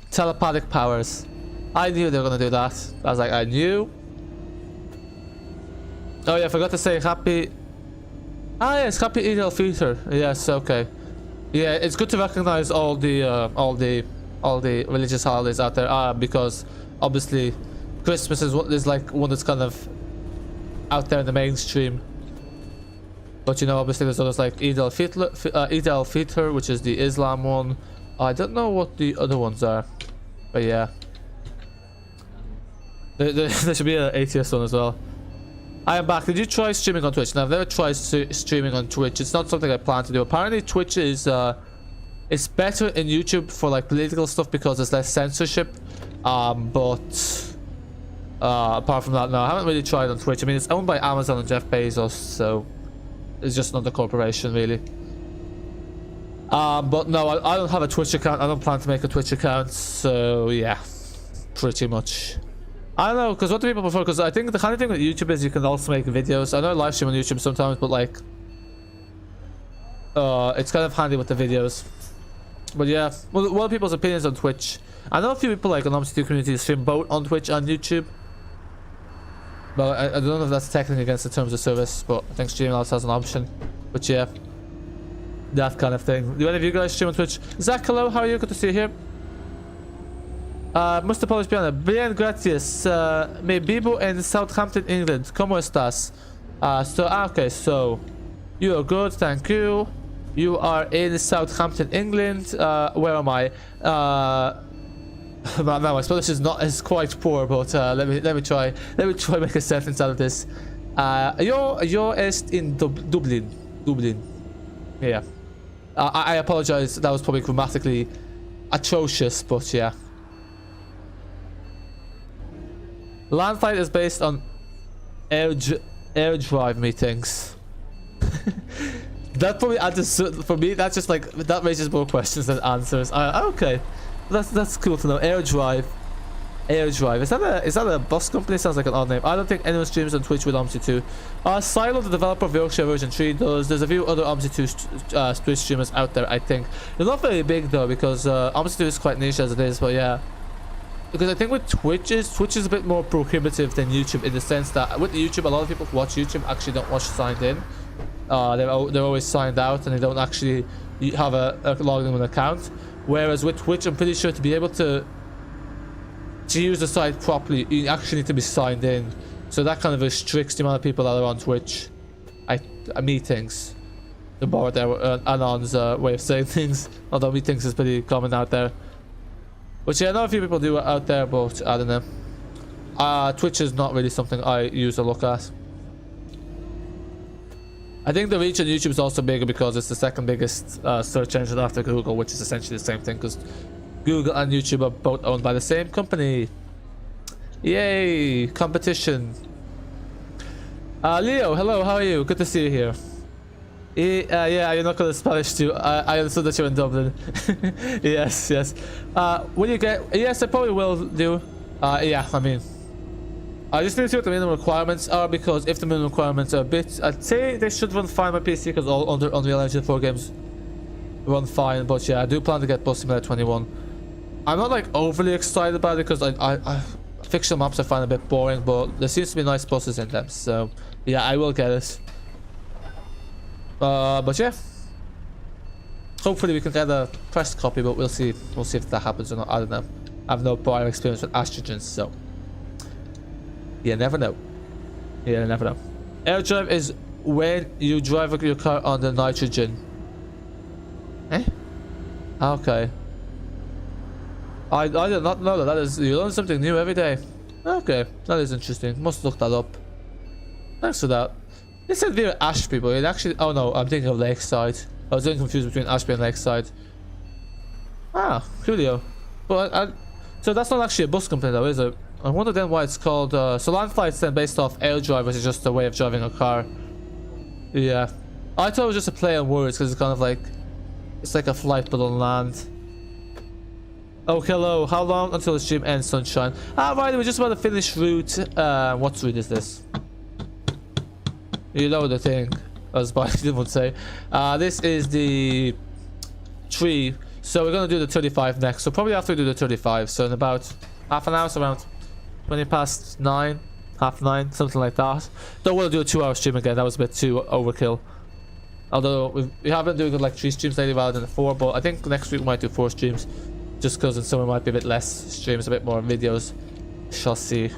Telepathic powers. I knew they were gonna do that. I was like, I knew. Oh yeah, I forgot to say happy... Ah yes, happy ADL Future. Yes, okay. Yeah, it's good to recognize all the religious holidays out there. Because obviously Christmas is like one that's kind of out there in the mainstream. But you know, obviously there's others like ADL Fitr, which is the Islam one. I don't know what the other ones are, but yeah. There should be an ATS one as well. I am back. Did you try streaming on Twitch? Now, I've never tried streaming on Twitch. It's not something I plan to do. Apparently, Twitch is it's better in YouTube for like political stuff because there's less censorship. But apart from that, no, I haven't really tried on Twitch. I mean, it's owned by Amazon and Jeff Bezos, so it's just not a corporation, really. But no, I don't have a Twitch account. I don't plan to make a Twitch account. So yeah, pretty much. I don't know, because what do people prefer? Because I think the kind of thing with YouTube is you can also make videos. I know I live stream on YouTube sometimes, but like, it's kind of handy with the videos. But yeah, well, what are people's opinions on Twitch? I know a few people like on Omsi community stream both on Twitch and YouTube. But I don't know if that's technically against the terms of service, but I think streaming also has an option. But yeah, that kind of thing. Do any of you guys stream on Twitch? Zach, hello, how are you? Good to see you here. Must apologize, Piano. Bien, gracias. Me vivo en Southampton, England. ¿Cómo estás? Okay, so you are good, thank you. You are in Southampton, England. Where am I? No, my Spanish is quite poor, but let me try make a sentence out of this. Yo est in Dublin. Yeah. I apologize. That was probably grammatically atrocious, but yeah. Landlflight is based on air drive meetings. That probably answers for me. That's just like that raises more questions than answers. Okay, that's cool to know. Air drive. Is that a bus company? Sounds like an odd name. I don't think anyone streams on Twitch with Omsi 2. Silo, the developer of Yorkshire version 3, does. There's a few other Omsi 2 Twitch streamers out there. I think they're not very big though, because Omsi 2 is quite niche as it is. But yeah. Because I think with Twitch is a bit more prohibitive than YouTube, in the sense that with YouTube, a lot of people who watch YouTube actually don't watch signed in. They're always signed out, and they don't actually have a logged in account. Whereas with Twitch, I'm pretty sure to be able to use the site properly, you actually need to be signed in. So that kind of restricts the amount of people that are on Twitch. Meetings. To borrow Anon's way of saying things. Although meetings is pretty common out there. Which yeah, I know a few people do out there, but I don't know. Twitch is not really something I use or look at. I think the reach on YouTube is also bigger because it's the second biggest search engine after Google, which is essentially the same thing because Google and YouTube are both owned by the same company. Yay! Competition. Leo, hello, how are you? Good to see you here. Yeah, you're not good at Spanish too. I understood that you're in Dublin. yes. Will you get... Yes, I probably will do. Yeah, I mean... I just need to see what the minimum requirements are, because if the minimum requirements are a bit... I'd say they should run fine on my PC, because all Unreal Engine 4 games run fine. But yeah, I do plan to get Bus Simulator 21. I'm not like overly excited about it, because I fictional maps I find a bit boring, but there seems to be nice buses in them. So yeah, I will get it. But yeah, hopefully we can get a pressed copy, but we'll see if that happens or not. I don't know. I have no prior experience with estrogens, so you never know. Air drive is when you drive your car on the nitrogen. Okay. I did not know that. You learn something new every day. Okay, that is interesting. Must look that up. Thanks for that. It said Enviro Ashby, but it actually... Oh no, I'm thinking of Lakeside. I was getting confused between Ashby and Lakeside. Ah, coolio. But so that's not actually a bus company though, is it? I wonder then why it's called... so Landlflight's then based off air drivers, is just a way of driving a car. Yeah. I thought it was just a play on words, because it's kind of like... It's like a flight but on land. Oh, hello. How long until the stream ends, Sunshine? Right, we're just about to finish route. What route is this? You know the thing, as Biden would say. This is the 3. So we're gonna do the 35 next. So probably after we do the 35. So in about half an hour, so around 20 past 9, half 9, something like that. Don't want to do a 2-hour stream again. That was a bit too overkill. Although we have been doing like 3 streams lately rather than 4. But I think next week we might do 4 streams. Just because in summer might be a bit less streams, a bit more videos. Shall see.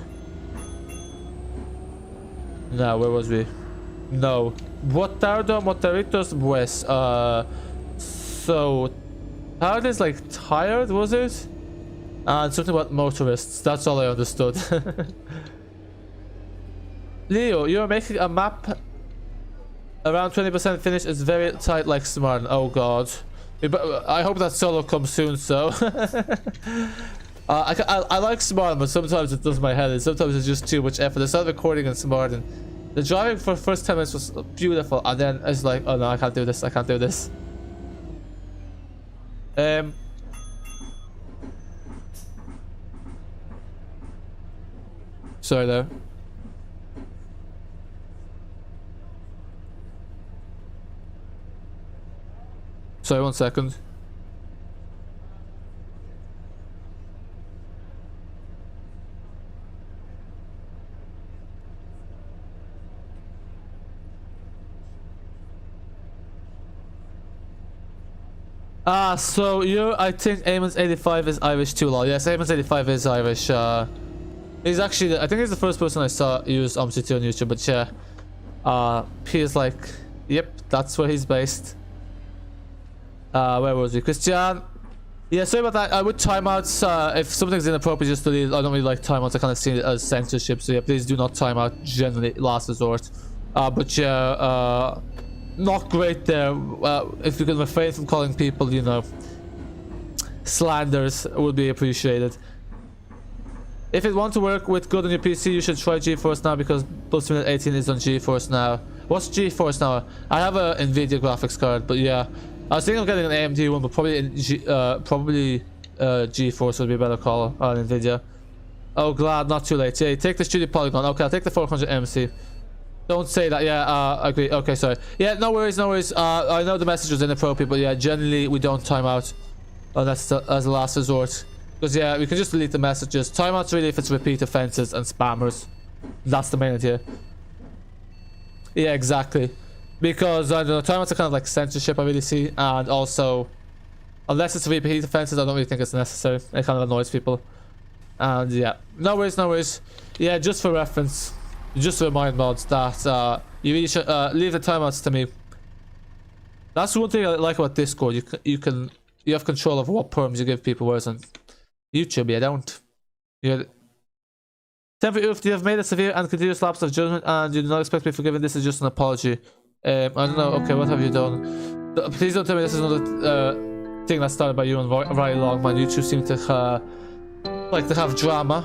Now, where was we? No. What tardo, motoritos, pues. So Addon is like tired, was it? And something about motorists. That's all I understood. Leo, you're making a map around 20% finished. It's very tight like Smart. Oh god. I hope that solo comes soon, so. I like Smart, but sometimes it does my head in. Sometimes it's just too much effort. I started recording in Smart, and the driving for the first 10 minutes was beautiful, and then it's like, oh no, I can't do this. I can't do this. Sorry there. Sorry, 1 second. So I think Eamons85 is Irish too, lol. Yes, Eamons85 is Irish. He's actually, I think he's the first person I saw use Omsi2 on YouTube, but yeah. He is like, yep, that's where he's based. Where was he? Christian? Yeah, sorry about that. I would timeouts, if something's inappropriate, just delete. I don't really like timeouts. I kind of see it as censorship, so yeah, please do not timeout, generally, last resort. But yeah, not great there. If you can refrain from calling people, you know, slanders, would be appreciated. If it wants to work with good on your PC, you should try GeForce now, because Bullsmith 18 is on GeForce now. What's GeForce now? I have a Nvidia graphics card, but yeah, I was thinking of getting an AMD one, but probably GeForce would be a better call on Nvidia. Oh, glad, not too late. Yeah, take the Studio Polygon. Okay, I'll take the 400 MC. Don't say that. Yeah, agree. Okay, sorry. Yeah, no worries, no worries. I know the message was inappropriate, but yeah, generally we don't time out unless as a last resort. Because yeah, we can just delete the messages. Timeouts really if it's repeat offenses and spammers. That's the main idea. Yeah, exactly. Because I don't know, timeouts are kind of like censorship, I really see, and also unless it's repeat offenses, I don't really think it's necessary. It kind of annoys people. And yeah, no worries, no worries. Yeah, just for reference. Just to remind mods that you really should leave the timeouts to me. That's one thing I like about Discord. You have control over what perms you give people, whereas on YouTube you don't. Yeah. If you have made a severe and continuous lapse of judgment and you do not expect to be forgiven, this is just an apology. I don't know. Okay, what have you done? Please don't tell me this is another thing that started by you and very long. Man, YouTube seem to like to have drama.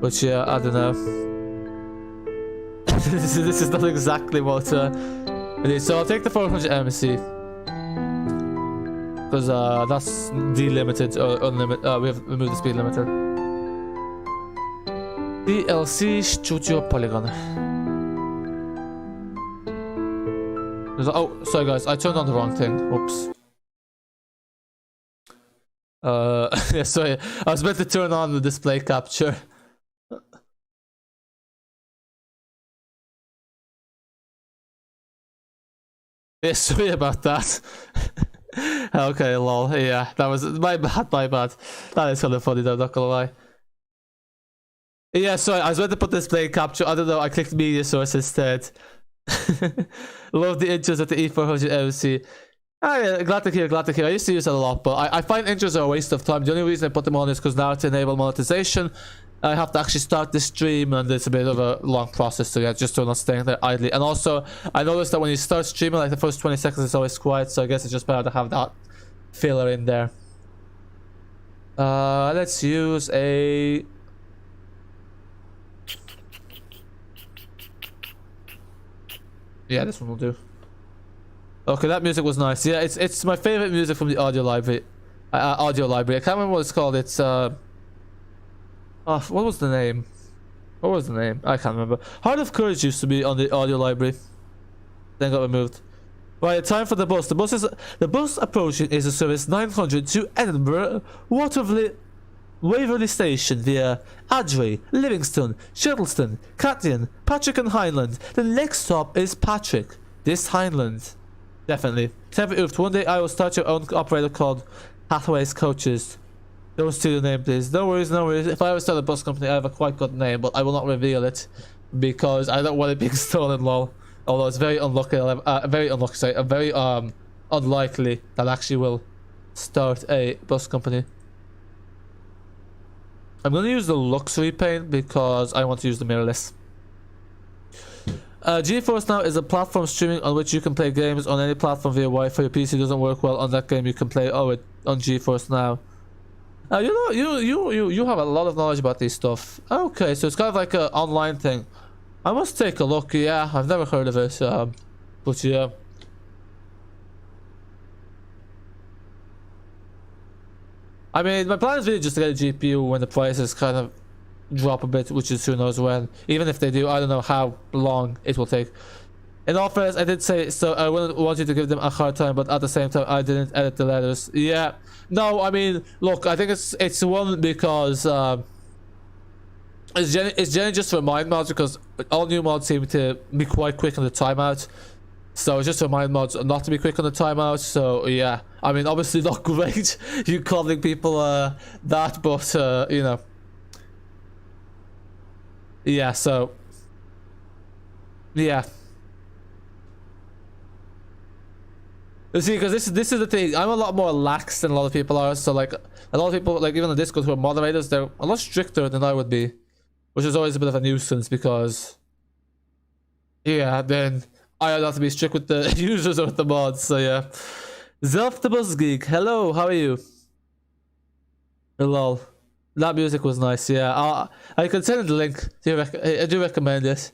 But yeah, I don't know. this is not exactly what it is. So I'll take the 400 MC. Because that's delimited or unlimited. We have removed the speed limiter. DLC Studio Polygon. Oh, sorry guys, I turned on the wrong thing. Oops. Yeah, sorry. I was meant to turn on the display capture. Yeah, sorry about that. Okay, lol. Yeah, that was my bad, my bad. That is kind of funny though, not gonna lie. Yeah, sorry, I was meant to put display capture. I don't know, I clicked media source instead. Love the intros at the E400 MC. Oh, yeah, glad to hear, glad to hear. I used to use it a lot, but I find intros are a waste of time. The only reason I put them on is because now to enable monetization, I have to actually start the stream, and it's a bit of a long process, so yeah, just so not staying there idly. And also, I noticed that when you start streaming, like the first 20 seconds is always quiet, so I guess it's just better to have that filler in there. Let's use a... Yeah, this one will do. Okay, that music was nice. Yeah, it's my favorite music from the audio library. I can't remember what it's called. It's what was the name? What was the name? I can't remember. Heart of Courage used to be on the audio library. Then got removed. Right, time for the bus. The bus approaching is a service 900 to Edinburgh, Waverley Station via Adray, Livingston, Shettleston, Catdian, Patrick and Highland. The next stop is Patrick. This Highland. Definitely. One day I will start your own operator called Hathaway's Coaches. Those two the name, please. No worries, no worries. If I ever start a bus company, I have a quite good name, but I will not reveal it. because I don't want it being stolen, lol. Although it's very unlucky, very unlikely that I actually will start a bus company. I'm gonna use the luxury paint because I want to use the mirrorless. GeForce Now is a platform streaming on which you can play games on any platform via Wi-Fi. Your PC doesn't work well on that game, you can play it on GeForce Now. You have a lot of knowledge about this stuff. Okay, so it's kind of like an online thing. I must take a look. Yeah, I've never heard of it. But yeah. I mean, my plan is really just to get a GPU when the prices kind of drop a bit, which is who knows when. Even if they do, I don't know how long it will take. In all fairness, I did say so. I wouldn't want you to give them a hard time, but at the same time, I didn't edit the letters. Yeah, no, I mean, look, I think it's one because it's generally just for remind mods, because all new mods seem to be quite quick on the timeout. So it's just to remind mods not to be quick on the timeout. So yeah, I mean, obviously not great you calling people that, but you know, yeah. So yeah. You see, because this is the thing, I'm a lot more lax than a lot of people are. So like a lot of people, like even on Discord who are moderators, they're a lot stricter than I would be, which is always a bit of a nuisance because yeah, then I have to be strict with the users or with the mods. So yeah. Zelf the Buzz Geek, hello, how are you? Lol, that music was nice. Yeah, I can send the link. I do recommend it.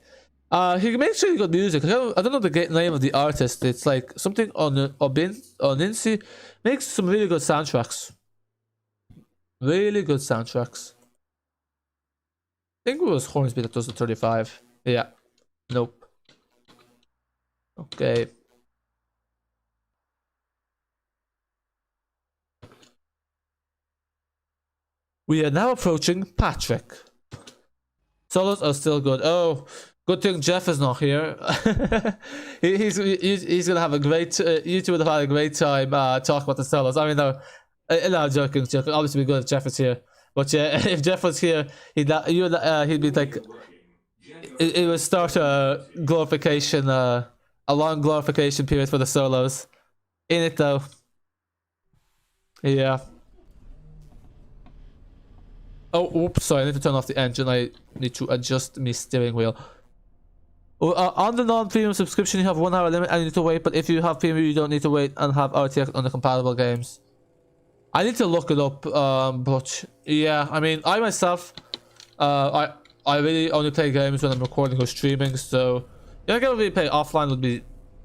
He makes really good music. I don't know the name of the artist. It's like something on Insi. Makes some really good soundtracks. Really good soundtracks. I think it was Hornsby that does the 35. Yeah. Nope. Okay. We are now approaching Patrick. Solos are still good. Oh. Good thing Jeff is not here. he's gonna have a great. You two would have had a great time talking about the solos. I mean, no, joking. Obviously, be good if Jeff is here. But yeah, if Jeff was here, he'd be like, it would start a glorification, a long glorification period for the solos. In it though. Yeah. Oh, oops! Sorry, I need to turn off the engine. I need to adjust my steering wheel. On the non-premium subscription, you have 1 hour limit and you need to wait, but if you have premium, you don't need to wait and have RTX on the compatible games. I need to look it up, but yeah, I mean, I myself, I really only play games when I'm recording or streaming, so the only game I really play offline would be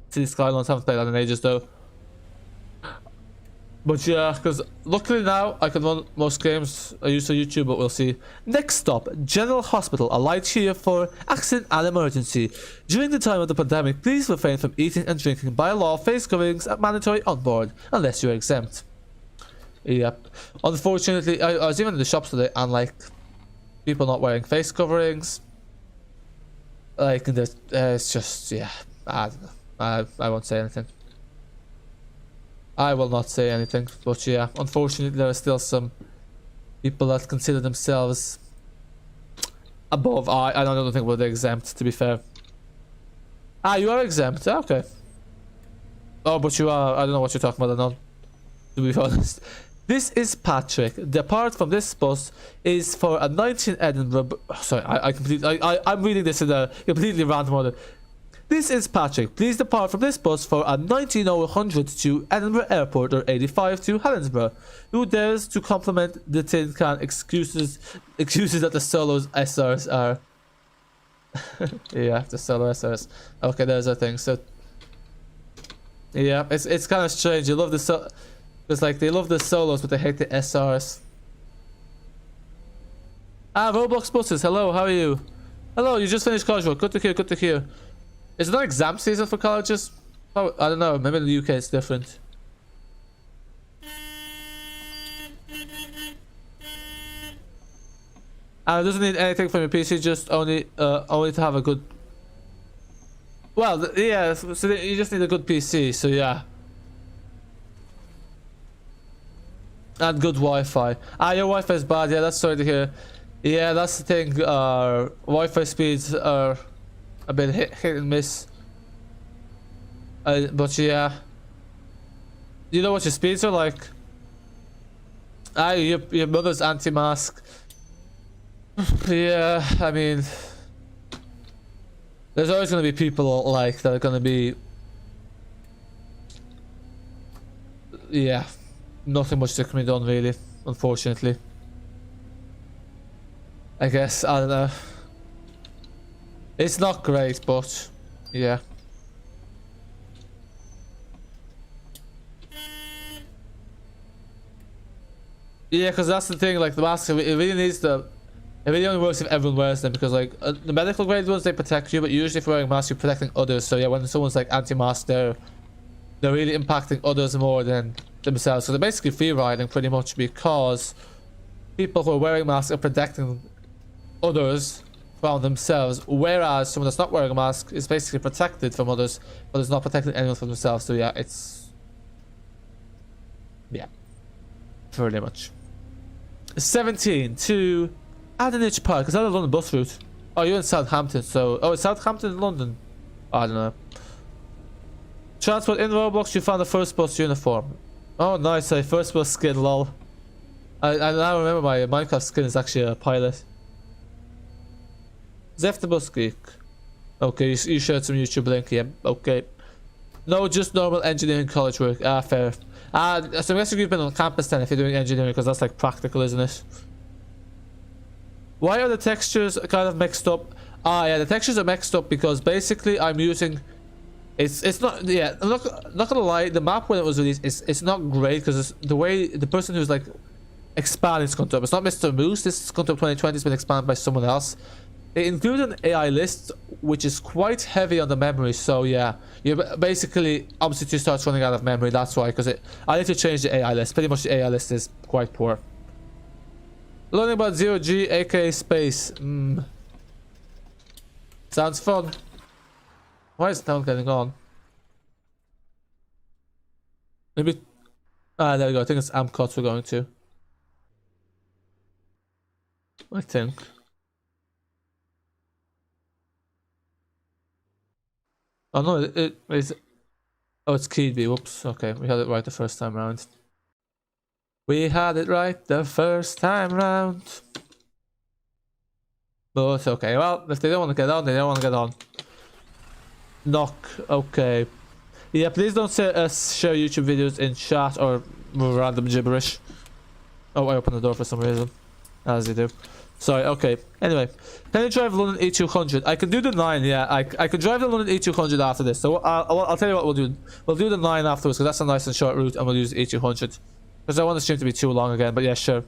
City Skylines. I haven't played that in ages though. But yeah, because luckily now I can run most games I use for YouTube, but we'll see. Next stop, General Hospital. A light here for accident and emergency. During the time of the pandemic, please refrain from eating and drinking. By law, face coverings are mandatory on board, unless you're exempt. Yep. Unfortunately, I was even in the shops today and like people not wearing face coverings. Like, it's just, yeah, I don't know. I won't say anything. I will not say anything, but yeah, unfortunately there are still some people that consider themselves above. I don't think we're exempt, to be fair. You are exempt, okay. Oh, but you are, I don't know what you're talking about, I don't know, to be honest. This is Patrick. The part from this bus is for a 19 Edinburgh. Sorry, I'm reading this in a completely random order. This is Patrick. Please depart from this bus for a 1900 to Edinburgh Airport or 85 to Helensburgh. Who dares to compliment the tin can excuses that the solos SRs are. Yeah, the solo SRs. Okay, there's a thing. So yeah, it's kind of strange. You love the it's like they love the solos, but they hate the SRs. Roblox buses. Hello, how are you? Hello, you just finished college work. Good to hear. Good to hear. Is it not exam season for colleges? Oh, I don't know. Maybe in the UK it's different. It doesn't need anything from your PC. Just only to have a good. Well, yeah. So you just need a good PC. So yeah. And good Wi-Fi. Your Wi-Fi is bad. Yeah, that's sorry to hear. Yeah, that's the thing. Wi-Fi speeds are a bit hit and miss. But yeah, you know what your speeds are like. Your mother's anti-mask. Yeah, I mean, there's always going to be people like that are going to be, yeah, nothing much that can be done really, unfortunately. I guess, I don't know. It's not great, but yeah. Yeah, because that's the thing, like the mask, it really needs the... It really only works if everyone wears them, because like the medical grade ones, they protect you, but usually if you're wearing masks, you're protecting others. So yeah, when someone's like anti-mask, they're really impacting others more than themselves. So they're basically free riding pretty much, because people who are wearing masks are protecting others from themselves, whereas someone that's not wearing a mask is basically protected from others, but is not protecting anyone from themselves. So yeah, it's... yeah, pretty much. 17 to Addon Park. Is that a London bus route? Oh, you're in Southampton, so... Oh, it's Southampton in London? I don't know. Transport in Roblox, you found the first bus uniform. Oh, nice. First bus skin, lol. I now remember my Minecraft skin is actually a pilot. Zef the bus geek. Okay, you shared some YouTube link, yeah, okay. No, just normal engineering college work. Ah, fair. So I'm guessing you've been on campus then if you're doing engineering, because that's like practical, isn't it? Why are the textures kind of mixed up? Ah, yeah, the textures are mixed up because basically I'm using... It's not... Yeah, I'm not gonna lie, the map when it was released, it's not great, because the way... The person who's like expanding Scunthorpe, it's not Mr. Moose, this Scunthorpe 2020 has been expanded by someone else. They include an AI list, which is quite heavy on the memory, so yeah. You basically, Omsi 2 starts running out of memory, that's why, because I need to change the AI list. Pretty much the AI list is quite poor. Learning about Zero G, aka space. Sounds fun. Why is the town getting on? Maybe... Ah, there we go. I think it's Amcots we're going to. I think. Oh no, it is... Oh, it's Keedby. Whoops. Okay, we had it right the first time round. We had it right the first time round. But okay, well, if they don't want to get on, they don't want to get on. Knock. Okay. Yeah, please don't share YouTube videos in chat or random gibberish. Oh, I opened the door for some reason. As you do. Sorry, okay. Anyway, can you drive London E200? I can do the 9, yeah. I can drive the London E200 after this. So I'll tell you what we'll do. We'll do the 9 afterwards, because that's a nice and short route, and we'll use E200. Because I want the stream to be too long again, but yeah, sure.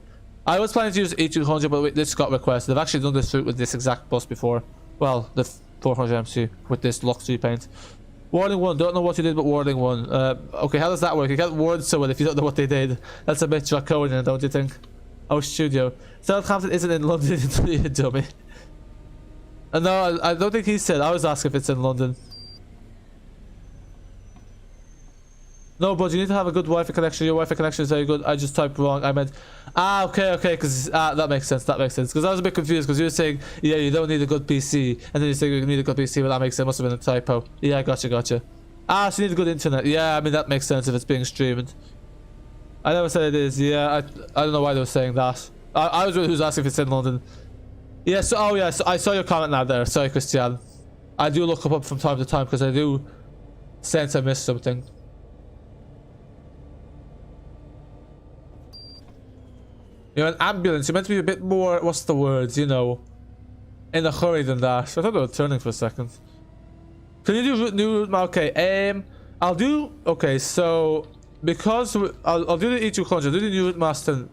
I was planning to use E200, but this got requested. I've actually done this route with this exact bus before. Well, the 400 MC with this Lux repaint. Warning 1, don't know what you did, but warning 1. Okay, how does that work? You can't warn someone if you don't know what they did. That's a bit draconian, don't you think? Oh, studio. Southampton isn't in London, you dummy. No, I don't think he said. I was asking if it's in London. No, but you need to have a good Wi-Fi connection. Your Wi-Fi connection is very good. I just typed wrong. I meant... Ah, okay, because... that makes sense. That makes sense. Because I was a bit confused, because you were saying, yeah, you don't need a good PC. And then you saying you need a good PC, but that makes sense. It must have been a typo. Yeah, gotcha. Ah, so you need a good internet. Yeah, I mean, that makes sense if it's being streamed. I never said it is. Yeah, I don't know why they were saying that. I was really who's asking if it's in London. Yeah, so... Oh, yeah, so I saw your comment now there. Sorry, Christian. I do look up from time to time, because I do sense I missed something. You're an ambulance. You're meant to be a bit more, what's the word, you know, in a hurry than that. I thought they were turning for a second. Can you do new route? Okay, I'll do, okay, so, because, I'll do the E200, I'll do the new route master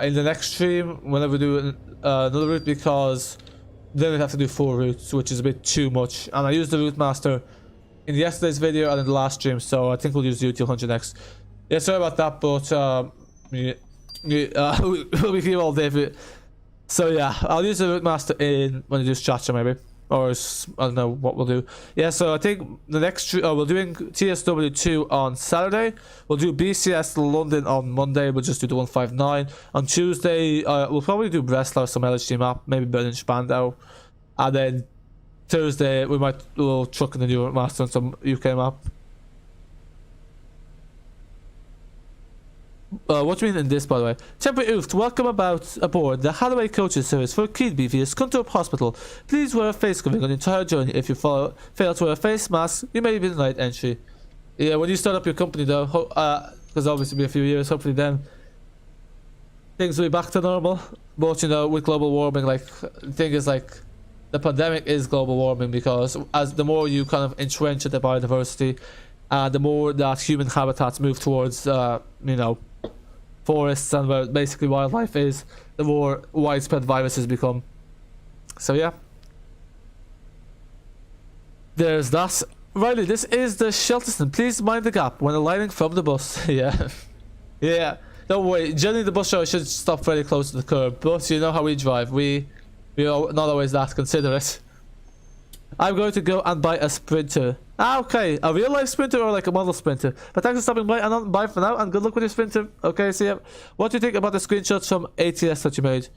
in the next stream, whenever we do another route, because then we have to do 4 routes, which is a bit too much. And I used the route master in yesterday's video and in the last stream, so I think we'll use the E200 next. Yeah, sorry about that, but, yeah. We'll be here all day. So yeah, I'll use the route master in when I do structure maybe. or I don't know what we'll do. Yeah, so I think the next we're doing TSW2 on Saturday. We'll do BCS London on Monday. We'll just do the 159 on Tuesday. We'll probably do Breslau, some LHD map, maybe Berlin Spandau, and then Thursday we'll chuck in the new master on some UK map. What do you mean in this, by the way? Temporary Ooft, welcome aboard the Holloway coaches service for Keedby via Scunthorpe Hospital. Please wear a face covering on the entire journey. If you fail to wear a face mask, you may be denied entry. Yeah, when you start up your company though, because obviously it'll be a few years, hopefully then things will be back to normal. But you know, with global warming, like the thing is, like the pandemic is global warming, because as the more you kind of entrench the biodiversity, the more that human habitats move towards you know, forests and where basically wildlife is, the more widespread viruses become. So yeah, there's that. Riley, this is the Shelterston. Please mind the gap when alighting from the bus. Yeah, yeah. Don't worry. Generally, the bus driver should stop very close to the curb, but you know how we drive. We are not always that considerate. I'm going to go and buy a Sprinter. Ah, okay. A real life Sprinter or like a model Sprinter? But thanks for stopping by, and bye for now, and good luck with your Sprinter. Okay, see ya. What do you think about the screenshots from ATS that you made?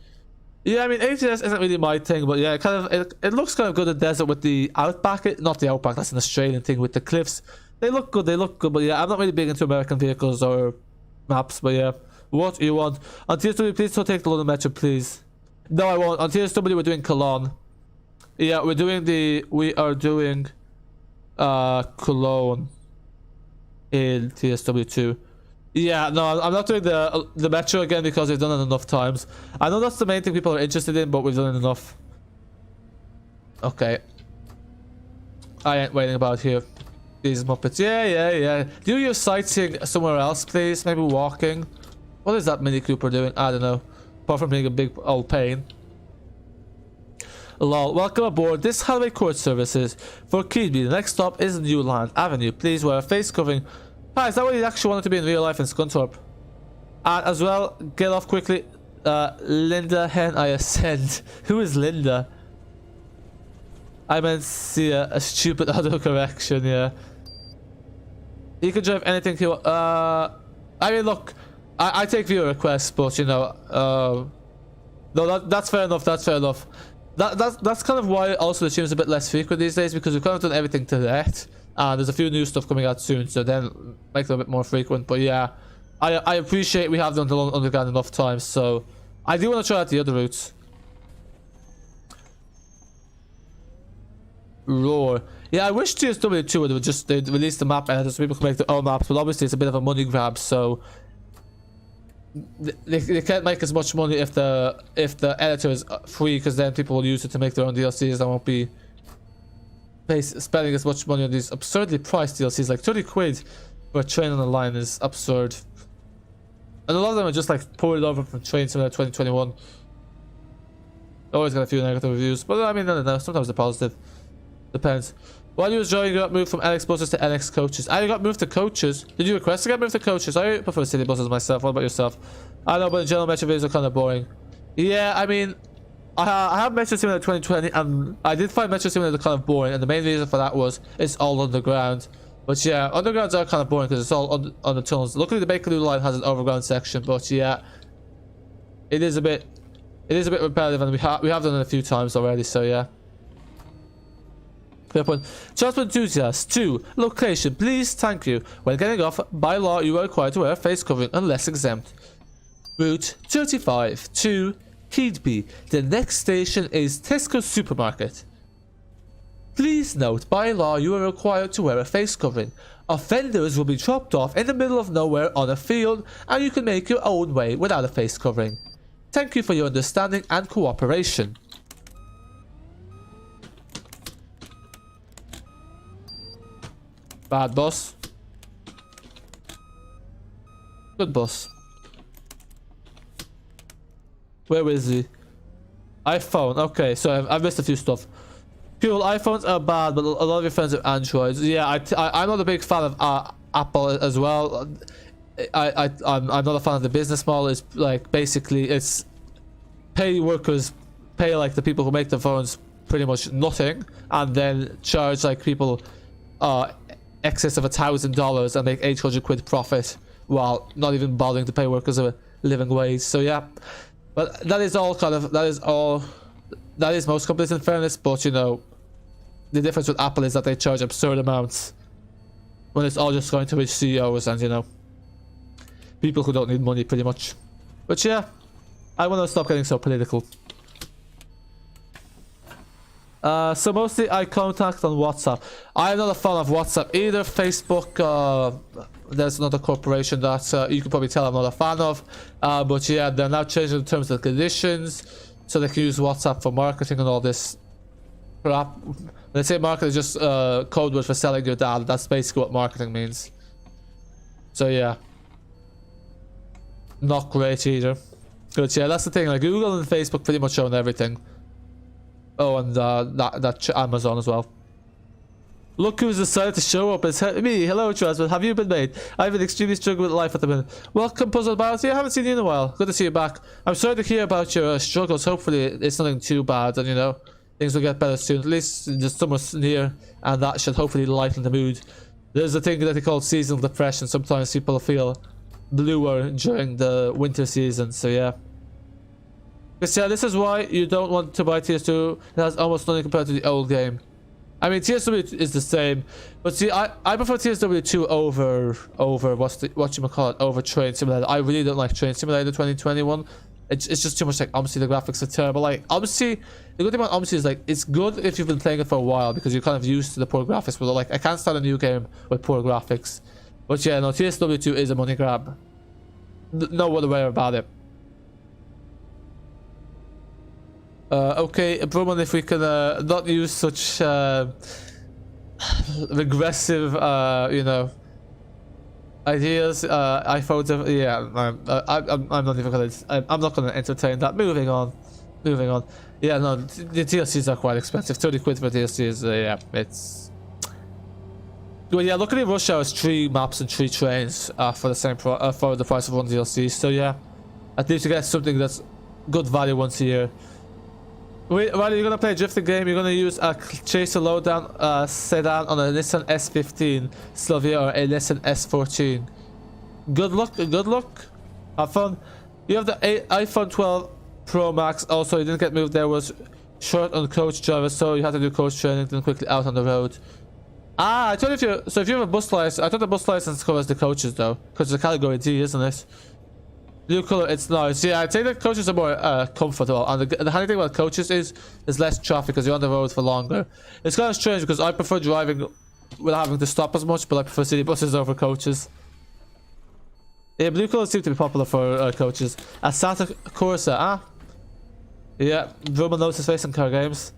Yeah, I mean, ATS isn't really my thing, but yeah, it looks kind of good in the desert with the Outback. Not the Outback, that's an Australian thing with the cliffs. They look good, but yeah, I'm not really big into American vehicles or maps, but yeah. What you want? On TSW, please don't take the London Metro, please. No, I won't. On TSW, we're doing Cologne. Yeah, we are doing Cologne in TSW2. Yeah, no, I'm not doing the Metro again because we've done it enough times. I know that's the main thing people are interested in, but we've done it enough. Okay. I ain't waiting about here. These Muppets. Yeah. Do your sightseeing somewhere else, please. Maybe walking. What is that Mini Cooper doing? I don't know. Apart from being a big old pain. Lol, welcome aboard this Holloway Court Services for Keedby. The next stop is Newland Avenue. Please wear a face covering. Hi, is that what you actually wanted to be in real life in Scunthorpe? And as well, get off quickly. Linda Hen, I ascend. Who is Linda? I meant see a stupid autocorrection, yeah. You can drive anything you want. I mean, look, I take viewer requests, but you know, no, that's fair enough. That's fair enough. That's kind of why also the stream is a bit less frequent these days, because we've kind of done everything to that, and there's a few new stuff coming out soon, so then make them a bit more frequent. But yeah, I appreciate we have done the underground enough times, so I do want to try out the other routes. Roar. Yeah, I wish TSW2 would have just released the map editor so people can make their own maps, but obviously it's a bit of a money grab, so they can't make as much money if the editor is free, because then people will use it to make their own DLCs and won't be spending as much money on these absurdly priced DLCs. Like 30 quid for a train on the line is absurd, and a lot of them are just like poured over from Train Simulator 2021. Always got a few negative reviews, but I mean, no, sometimes they're positive. Depends. While you was driving, you got moved from NX buses to NX coaches. I got moved to coaches. Did you request to get moved to coaches? I prefer city buses myself. What about yourself? I know, but the general Metro videos are kind of boring. Yeah, I mean, I have Metro Simulator 2020, and I did find Metro Simulator kind of boring, and the main reason for that was it's all underground. But yeah, undergrounds are kind of boring because it's all on the tunnels. Luckily, the Bakerloo line has an overground section, but yeah, it is a bit repetitive, and we have done it a few times already. So yeah. Fair point. Transport enthusiast 2. Location. Please, thank you. When getting off, by law, you are required to wear a face covering unless exempt. Route 35 to Keedby. The next station is Tesco Supermarket. Please note, by law, you are required to wear a face covering. Offenders will be dropped off in the middle of nowhere on a field, and you can make your own way without a face covering. Thank you for your understanding and cooperation. Bad boss. Good boss. Where is he? iPhone. Okay, so I've missed a few stuff. Cool, iPhones are bad, but a lot of your friends have Androids. Yeah, I'm not a big fan of Apple as well. I'm not a fan of the business model. It's like basically it's pay workers, pay like the people who make the phones pretty much nothing, and then charge like people excess of $1,000 and make 800 quid profit while not even bothering to pay workers a living wage. So yeah, but that is all kind of, that is most companies in fairness. But you know, the difference with Apple is that they charge absurd amounts when it's all just going to rich CEOs and, you know, people who don't need money pretty much. But yeah, I want to stop getting so political. So mostly I contact on WhatsApp. I'm not a fan of WhatsApp either. Facebook, there's another corporation that you can probably tell I'm not a fan of. But yeah, they're now changing the terms and conditions so they can use WhatsApp for marketing and all this crap. They say marketing is just code word for selling your data. That's basically what marketing means. So yeah, not great either. But yeah, that's the thing. Like Google and Facebook pretty much own everything. Oh, and that Amazon as well. Look who's decided to show up. It's me. Hello, Trans. Have you been made? I've been extremely struggling with life at the minute. Welcome, Puzzle Bounty. I haven't seen you in a while. Good to see you back. I'm sorry to hear about your struggles. Hopefully, it's nothing too bad, and you know, things will get better soon. At least the summer's near, and that should hopefully lighten the mood. There's a thing that they call seasonal depression. Sometimes people feel bluer during the winter season. So yeah. Because yeah, this is why you don't want to buy TS2. It has almost nothing compared to the old game. I mean, TSW is the same, but see, I prefer TSW2 over Train Simulator. I really don't like Train Simulator 2021. It's just too much like Omsi. The graphics are terrible. Like Omsi, the good thing about Omsi is like it's good if you've been playing it for a while because you're kind of used to the poor graphics. But like I can't start a new game with poor graphics. But yeah, no, TSW2 is a money grab. No other way about it. Okay, Broman, if we can not use such regressive, you know, ideas. iPhones. Yeah, I'm not even gonna. I'm not gonna entertain that. Moving on. Yeah, no, the DLCs are quite expensive. 30 quid for DLCs. Yeah, it's. Well, yeah, luckily Rush Hour is 3 maps and 3 trains for the same for the price of 1 DLC. So yeah, at least you get something that's good value once a year. Wait, while you're gonna play a drifting game, you're gonna use a Chaser lowdown sedan on a Nissan S15 Slavia or a Nissan S14. Good luck, have fun. You have the iPhone 12 Pro Max. Also, you didn't get moved. There was short on coach driver, so you had to do coach training, then quickly out on the road. Ah, I thought if you have a bus license, I thought the bus license covers the coaches though, because it's a category D, isn't it? Blue color, it's nice. Yeah, I'd say that coaches are more comfortable, and the handy thing about coaches is there's less traffic because you're on the road for longer. It's kind of strange because I prefer driving without having to stop as much, but I prefer city buses over coaches. Yeah, blue colors seem to be popular for coaches. Asata Corsa, yeah, Roman knows his face in car games.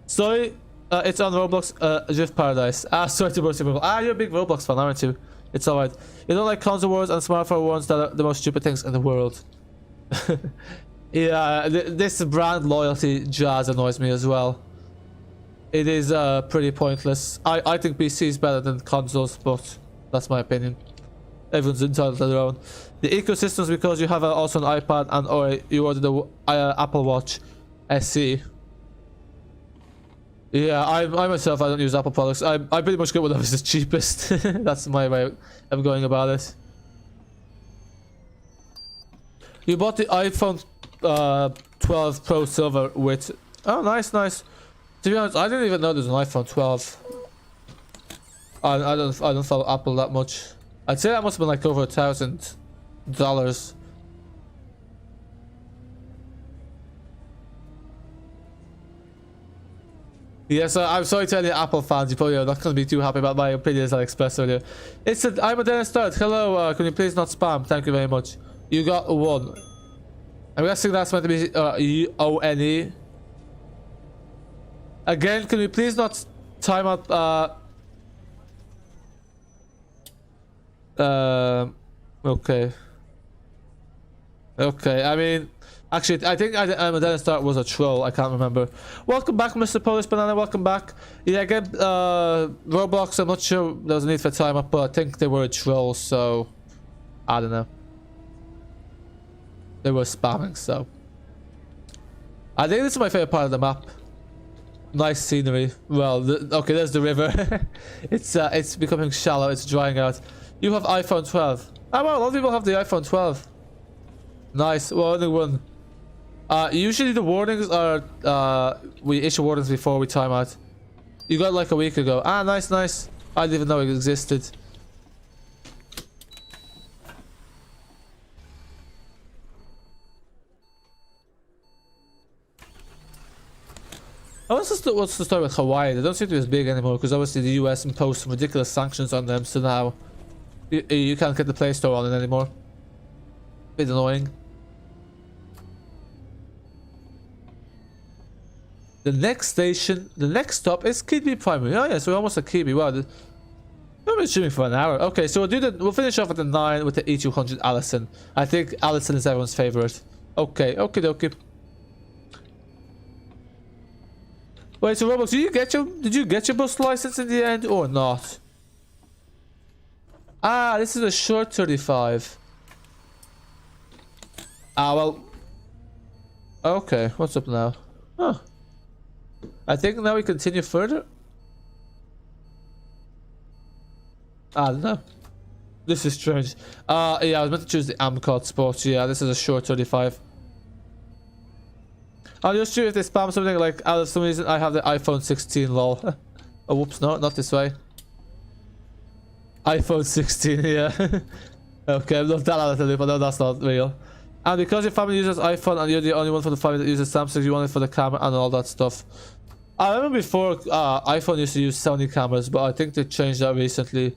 Sorry, it's on Roblox, Drift Paradise. Sorry to burst your bubble. You're a big Roblox fan, aren't you? It's alright. You don't like console wars and smartphone wars that are the most stupid things in the world. Yeah, this brand loyalty jazz annoys me as well. It is pretty pointless. I think PC is better than consoles, but that's my opinion. Everyone's entitled to their own. The ecosystems, because you have also an iPad and or you ordered the Apple Watch SE. Yeah, I myself, I don't use Apple products. I pretty much get whatever's the cheapest. That's my way of going about it. You bought the iPhone 12 Pro Silver with... Oh, nice. To be honest, I didn't even know there's an iPhone 12. I don't follow Apple that much. I'd say that must have been like over $1,000. Yeah, so I'm sorry to any Apple fans, you probably are not going to be too happy about my opinions I expressed earlier. I'm a Dennis Start. Hello, can you please not spam? Thank you very much. You got 1. I'm guessing that's meant to be U-O-N-E. Again, can we please not time out okay. I mean, actually, I think I'm a Dennis Start was a troll. I can't remember. Welcome back, Mr. Polish Banana. Welcome back. Yeah, again, Roblox. I'm not sure there was a need for time up, but I think they were a troll, so I don't know. They were spamming, so I think this is my favorite part of the map. Nice scenery. Well, okay, there's the river. It's becoming shallow. It's drying out. You have iPhone 12. Oh well, a lot of people have the iPhone 12. Nice. Well, only one. Usually the warnings are we issue warnings before we time out. You got like a week ago. Ah, nice, nice. I didn't even know it existed. What's the story with Hawaii? They don't seem to be as big anymore because obviously the US imposed some ridiculous sanctions on them, so now you can't get the Play Store on it anymore. Bit annoying. The next station, the next stop is Kibi Primary. Oh yeah, so we're almost at Kibi. Wow, we've been streaming for an hour. Okay, so we'll finish off at the 9 with the E200 Allison. I think Allison is everyone's favorite. Okay, okay, okay. Wait, so Roblox, did you get your bus license in the end or not? Ah, this is a short 35. Ah, well. Okay, what's up now? Huh. I think now we continue further. I don't know. This is strange. Yeah, I was meant to choose the Amcot Sports. Yeah, this is a short 35. I'll just see if they spam something like, out of some reason, I have the iPhone 16, lol. Oh, whoops, no, not this way. iPhone 16, yeah. Okay, I love that out of the loop, I know that's not real. And because your family uses iPhone and you're the only one from the family that uses Samsung, you want it for the camera and all that stuff. I remember before, iPhone used to use Sony cameras, but I think they changed that recently.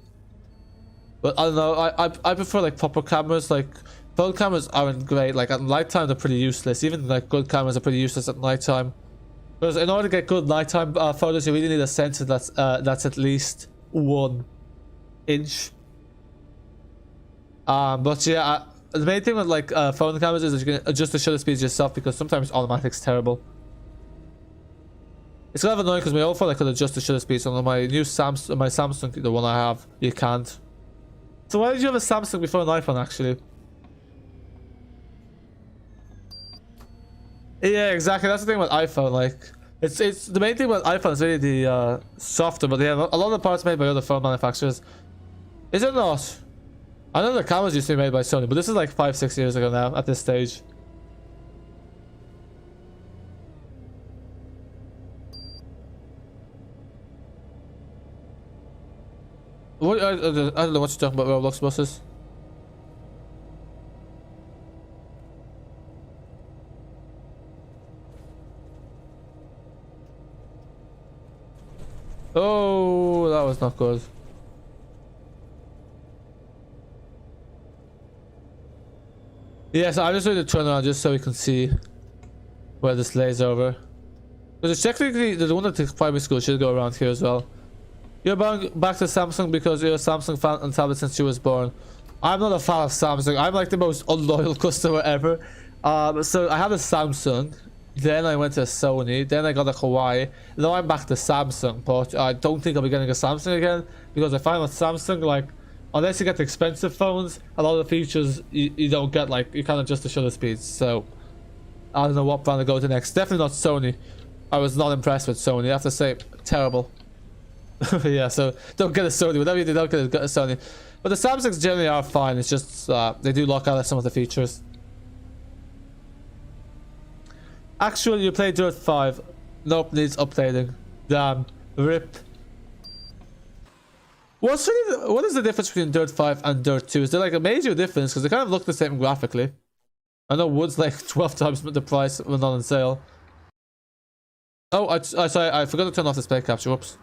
But I don't know, I prefer like proper cameras, like... Phone cameras aren't great, like at nighttime they're pretty useless. Even like good cameras are pretty useless at nighttime. Because in order to get good nighttime photos, you really need a sensor that's at least 1 inch. But yeah, the main thing with like phone cameras is that you can adjust the shutter speeds yourself because sometimes automatic's terrible. It's kind of annoying because my old phone I could adjust the shutter speeds. On my new Samsung, the one I have, you can't. So why did you have a Samsung before an iPhone actually? Yeah, exactly. That's the thing with iPhone. Like, it's the main thing with iPhone is really the software, but yeah, a lot of the parts made by other phone manufacturers. Is it not? I know the cameras used to be made by Sony, but this is like 5-6 years ago now. At this stage. What I don't know what you're talking about. Roblox buses. Oh, that was not good. Yeah, so I'm just going to turn around just so we can see where this lays over. Because technically, the one that takes primary school should go around here as well. You're bound back to Samsung because you're a Samsung fan and tablet since you was born. I'm not a fan of Samsung. I'm like the most unloyal customer ever. So I had a Samsung. Then I went to Sony, then I got a Hawaii, now I'm back to Samsung, but I don't think I'll be getting a Samsung again, because I find with Samsung, like, unless you get the expensive phones, a lot of the features you don't get, like, you can't adjust the shutter speeds, so I don't know what brand to go to next. Definitely not Sony. I was not impressed with Sony, I have to say, terrible. Yeah, so don't get a Sony, whatever you do, don't get a Sony. But the Samsungs generally are fine, it's just, they do lock out some of the features. Actually, you play Dirt 5. Nope, needs updating. Damn. RIP. What is the difference between Dirt 5 and Dirt 2? Is there like a major difference? Because they kind of look the same graphically. I know Wood's like 12 times the price when not on sale. Oh, sorry, I forgot to turn off display capture. Whoops.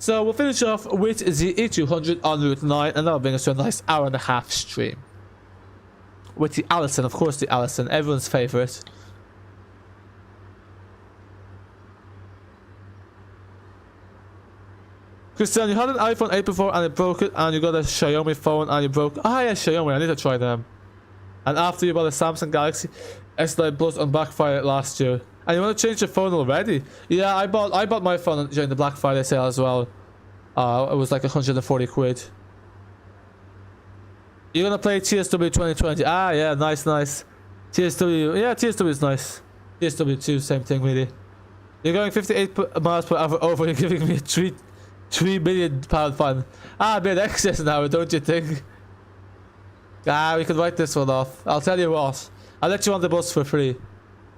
So we'll finish off with the E200 on Route 9, and that'll bring us to a nice hour-and-a-half stream. With the Allison, of course, the Allison, everyone's favorite. Christian, you had an iPhone 8 before and it broke it, and you got a Xiaomi phone and you broke. Ah, yeah, Xiaomi. I need to try them. And after you bought a Samsung Galaxy S9 Plus on Black Friday last year, and you want to change your phone already? Yeah, I bought my phone during the Black Friday sale as well. It was like 140 quid. You're gonna play TSW 2020? Ah, yeah, nice. TSW, yeah, TSW is nice. TSW 2, same thing really. You're going 58 miles per hour over. You're giving me a £3 million fine. Ah, a bit excess now, don't you think? Ah, we can write this one off. I'll tell you what. I'll let you on the bus for free.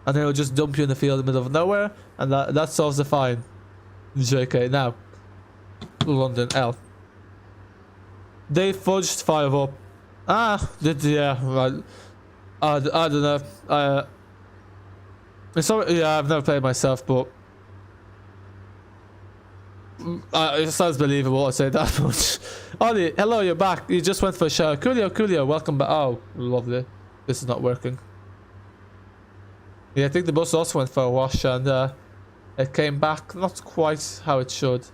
And then we'll just dump you in the field in the middle of nowhere. And that solves the fine. JK, now. London, L. They fudged 5 up. Ah, yeah, right. I don't know. Yeah, I've never played myself, but it sounds believable. I say that much. Ollie, hello, you're back. You just went for a shower. Coolio, welcome back. Oh, lovely. This is not working. Yeah, I think the bus also went for a wash and it came back not quite how it should.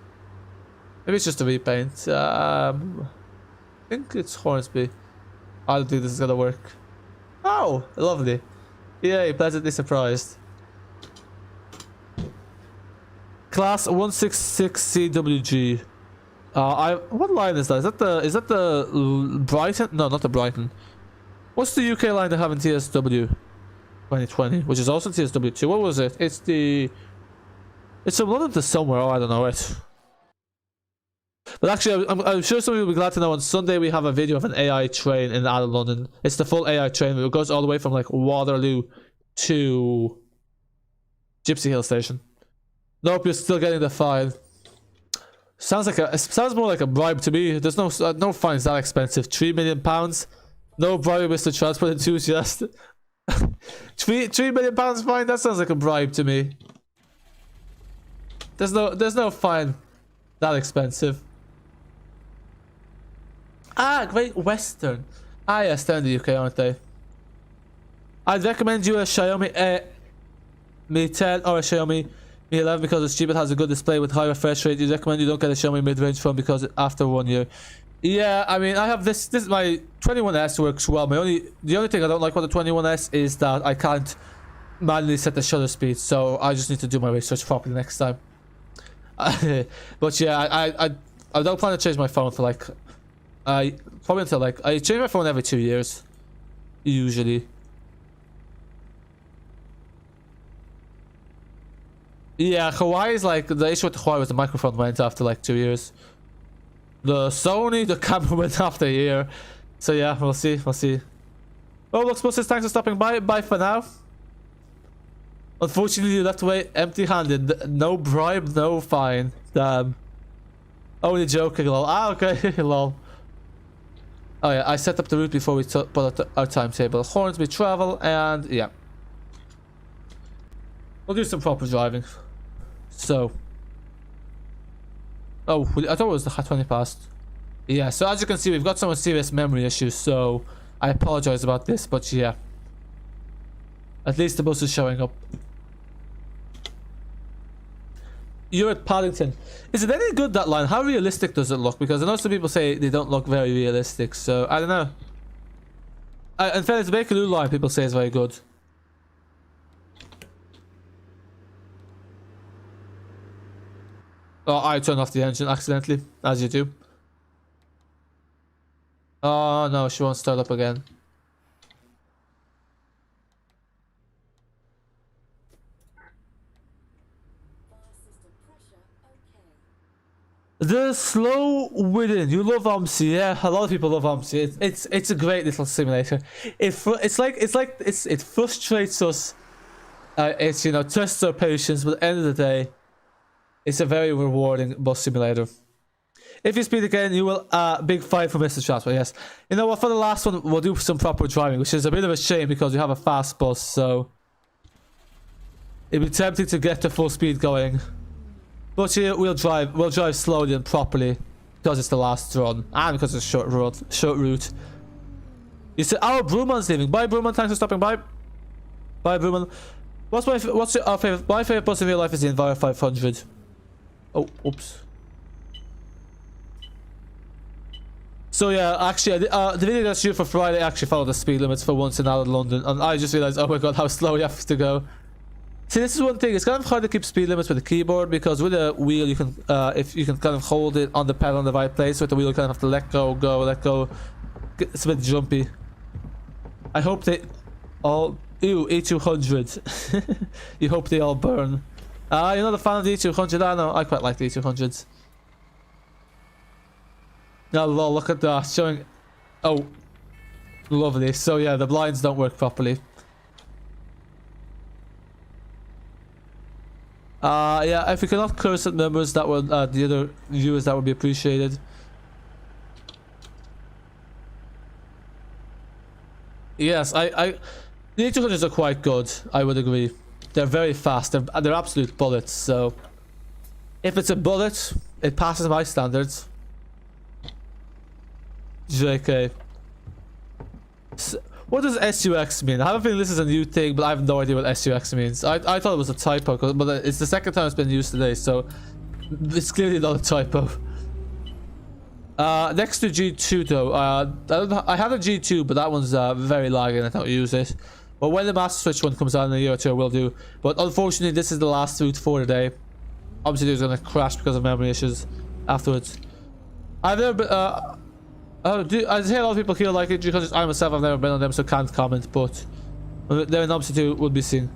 Maybe it's just a repaint. I think it's Hornsby. I don't think this is gonna work. Oh, lovely. Yay, pleasantly surprised. Class 166CWG. What line is that? Is that the Brighton? No, not the Brighton. What's the UK line they have in TSW 2020, which is also TSW2? What was it? It's from London to somewhere. Oh, I don't know it. But actually, I'm sure some of you will be glad to know on Sunday we have a video of an AI train in Addon, London. It's the full AI train. It goes all the way from like Waterloo to Gypsy Hill Station. Nope, you're still getting the fine. Sounds more like a bribe to me. There's no fines that expensive. £3 million. No bribe, Mr. Transport Enthusiast. £3 million fine. That sounds like a bribe to me. There's no fine that expensive. Ah, Great Western. Ah, yes, they're in the UK, aren't they? I'd recommend you a Xiaomi Mi 10 or a Xiaomi Mi 11 because it's cheap. It has a good display with high refresh rate. You recommend you don't get a Xiaomi mid-range phone because after 1 year. Yeah, I mean, I have this is my 21S works well. The only thing I don't like about the 21S is that I can't manually set the shutter speed, so I just need to do my research properly next time. But yeah, I don't plan to change my phone for like probably until like I change my phone every 2 years usually. Yeah, Hawaii is like the issue with Hawaii was the microphone went after like 2 years. The Sony, the camera went after a year. So yeah, we'll see. Oh, looks Buses, thanks for stopping by. Bye for now. Unfortunately, you left away empty-handed. No bribe, no fine. Damn. Only joking, lol. Ah, okay, lol. Oh yeah, I set up the route before we put out our timetable. Hornsby travel, and yeah. We'll do some proper driving. So. Oh, I thought it was the 20 past. Yeah, so as you can see, we've got some serious memory issues, so I apologize about this, but yeah. At least the bus is showing up. You're at Paddington. Is it any good, that line? How realistic does it look? Because I know some people say they don't look very realistic, so I don't know. In fairness, the Bakerloo line people say is very good. Oh, I turned off the engine accidentally, as you do. Oh no, she won't start up again. The slow within. You love Omsi, yeah. A lot of people love Omsi. It's a great little simulator. It frustrates us. It's, you know, tests our patience, but at the end of the day, it's a very rewarding bus simulator. If you speed again, you will big fight for Mr. Transport. Yes. You know what? For the last one, we'll do some proper driving, which is a bit of a shame because we have a fast bus, so it'd be tempting to get to full speed going. But here we'll drive slowly and properly because it's the last run and because it's a short route. You said, oh, Brumman's leaving. Bye, Brumman. Thanks for stopping by. Bye, Brumman. My favorite bus in real life is the Enviro 500. Oh, oops. So yeah, actually, the video that's due for Friday actually followed the speed limits for once in out of London, and I just realized, oh my god, how slow you have to go. See, this is one thing. It's kind of hard to keep speed limits with the keyboard because with a wheel, you can, if you can kind of hold it on the pedal in the right place. With the wheel, you kind of have to let go. It's a bit jumpy. I hope they all. Ew, E200. You hope they all burn. You're not a fan of the E200? I know, I quite like the E200s. Oh lol, look at that, showing... Oh, lovely. So yeah, the blinds don't work properly. Yeah, if you cannot curse at members, that would, the other viewers, that would be appreciated. Yes, the E200s are quite good, I would agree. They're very fast, they're absolute bullets, so... If it's a bullet, it passes my standards. JK. So, what does SUX mean? I have a feeling this is a new thing, but I have no idea what SUX means. I thought it was a typo, but it's the second time it's been used today, so it's clearly not a typo. Next to G2 though, I have a G2, but that one's very laggy and I don't use it. But when the Master Switch one comes out in a year or two, I will do. But unfortunately, this is the last route for today. Obviously, it's going to crash because of memory issues afterwards. I've never been, I hear a lot of people here like it because I myself have never been on them, so can't comment. But they're in Omsi 2 would be seen.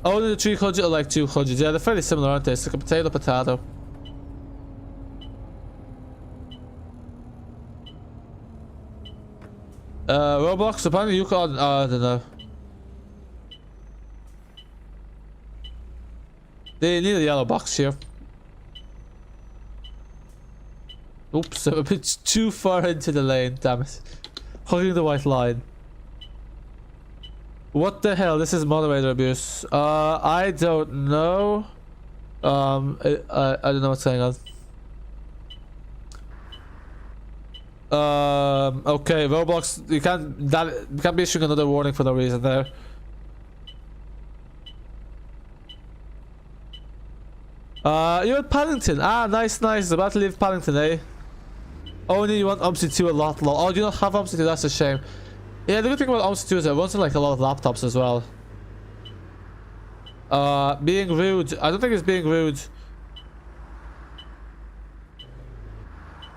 Only the 300 are like 200. Yeah, they're fairly similar, aren't they? It's like a potato potato. Roblox, apparently you can, I don't know. They need a yellow box here. Oops, I'm a bit too far into the lane, damn it. Hugging the white line. What the hell? This is moderator abuse. I don't know. I don't know what's going on. Okay, Roblox, you can't be issuing another warning for no reason there. You're at Paddington. Ah, nice. About to leave Paddington, eh? Only you want Omsi 2 a lot. Oh, you don't have Omsi 2, that's a shame. Yeah, the good thing about Omsi 2 is it runs on like a lot of laptops as well. Being rude. I don't think it's being rude.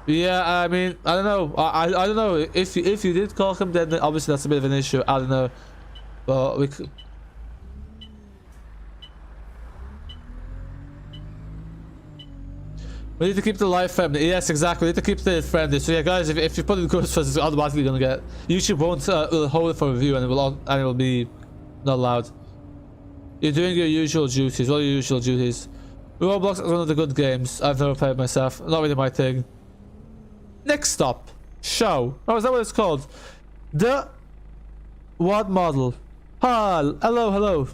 Yeah, I mean, I don't know. I don't know. If you did call him, then obviously that's a bit of an issue. I don't know. But we could... We need to keep the live friendly. Yes, exactly. We need to keep the friendly. So yeah, guys, if you put in ghost first, it's automatically gonna get... YouTube won't hold it for review, and it will be not allowed. You're doing your usual duties. What are your usual duties? Roblox is one of the good games. I've never played myself. Not really my thing. Next stop. Show. Oh, is that what it's called? The... What model? Hello.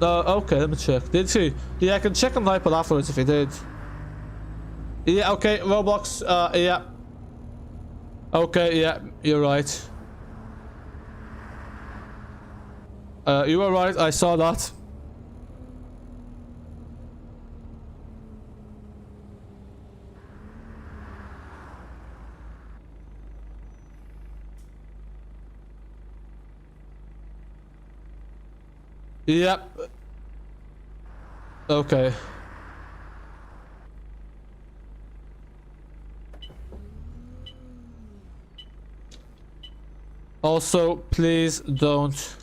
Okay, let me check. Did you? Yeah, I can check on the iPad afterwards if you did. Yeah, okay, Roblox, yeah. Okay, yeah, you're right. You were right, I saw that. Yep. Okay. Also, please don't.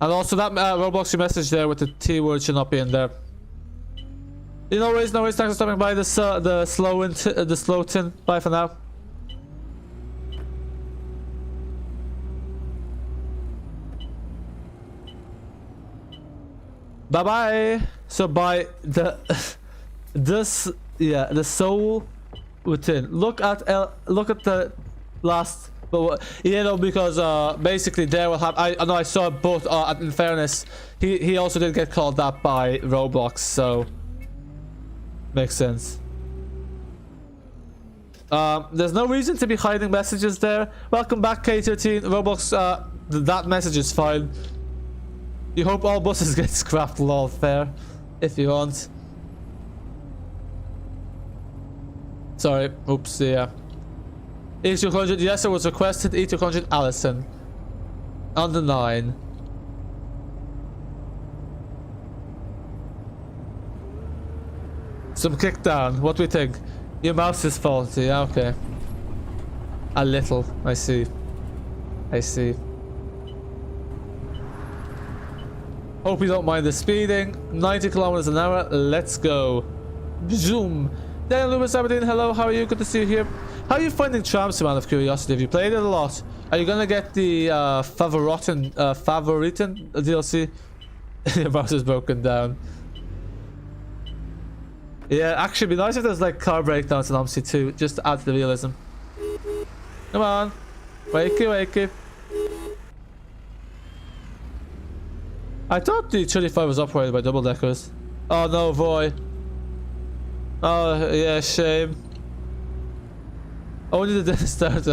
And also that Roblox message there with the T word should not be in there. No worries. Thanks for stopping by the Slowton. Bye for now. Bye bye. So by the the soul within. Look at the last. But because basically there will have. I know I saw both. In fairness, he also did get called that by Roblox, so makes sense. There's no reason to be hiding messages there. Welcome back, K13. Roblox. That message is fine. You hope all buses get scrapped, lol, fair. If you want. Sorry, oops, yeah. E200, yes, it was requested. E200 Allison. On the 9. Some kick down, what do we think? Your mouse is faulty, yeah, okay. A little, I see. Hope you don't mind the speeding. 90 kilometers an hour. Let's go. Zoom. Dan Lewis Aberdeen, hello. How are you? Good to see you here. How are you finding Tramsim out of curiosity? Have you played it a lot? Are you gonna get the Favoriten DLC? Your mouse is broken down. Yeah, actually, it'd be nice if there's like car breakdowns in Omsi too, just to add to the realism. Come on, wakey, wakey. I thought the 35 was operated by double deckers. Oh no, Voith. Oh yeah, shame. Only the start.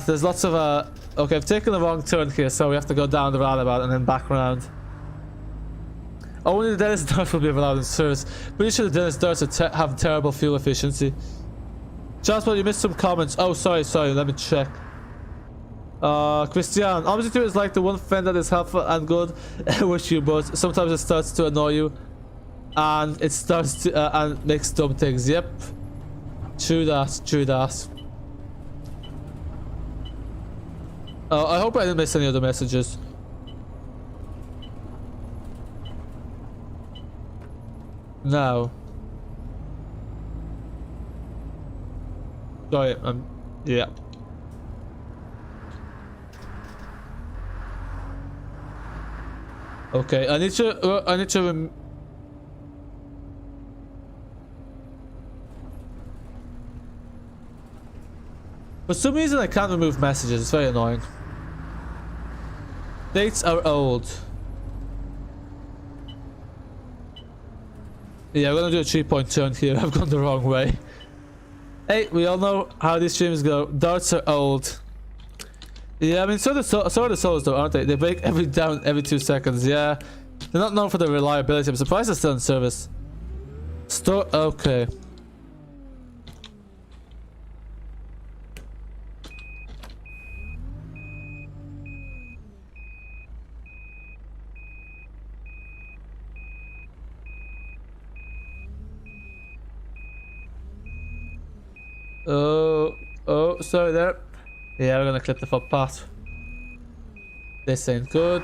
There's lots of okay, I've taken the wrong turn here, so we have to go down the roundabout and then back around. Only the Dennis darts will be allowed in service. Pretty sure the Dennis darts have terrible fuel efficiency. Transport, you missed some comments. Oh, sorry, let me check. Christian, Omsi 2 is like the one friend that is helpful and good with you, but sometimes it starts to annoy you. And it starts to, and makes dumb things. Yep. True that. Oh, I hope I didn't miss any other messages. No. Sorry, yeah. Okay, I need to for some reason I can't remove messages, it's very annoying. Dates are old. Yeah, we're gonna do a 3-point turn here. I've gone the wrong way. Hey, we all know how these streams go. Darts are old. Yeah, I mean, so are the solos though, aren't they? They break down every 2 seconds. Yeah, they're not known for their reliability. I'm surprised they're still in service. Okay. Oh, sorry there. Yeah, we're gonna clip the footpath. This ain't good.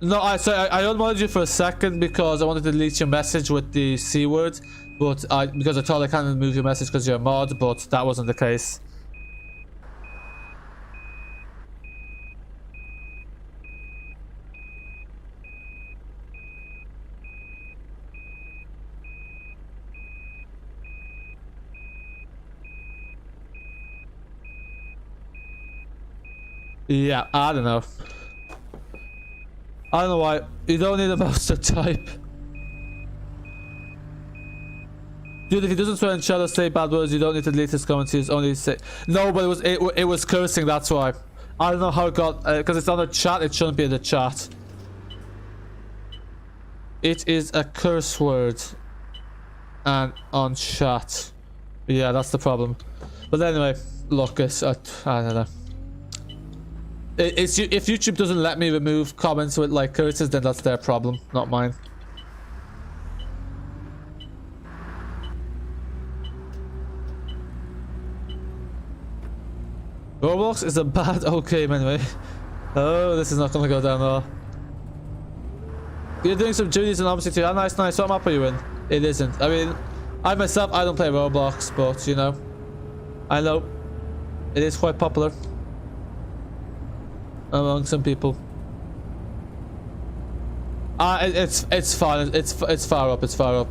No, I unmodded you for a second because I wanted to delete your message with the C word, but because I thought I can't remove your message because you're a mod, but that wasn't the case. Yeah, I don't know. I don't know why. You don't need a mouse to type. Dude, if he doesn't swear in chat or say bad words, you don't need to delete his comments. He's only say no, but it was cursing. That's why. I don't know how it got because it's on the chat. It shouldn't be in the chat. It is a curse word, and on chat. Yeah, that's the problem. But anyway, look, I don't know. If YouTube doesn't let me remove comments with like curses, then that's their problem, not mine. Roblox is a bad game anyway. Oh, this is not gonna go down well. You're doing some duties in Omsi 2. Oh, nice. What map are you in? It isn't. I mean, I myself, I don't play Roblox, but you know, I know it is quite popular among some people. It's fine. It's far up. It's far up.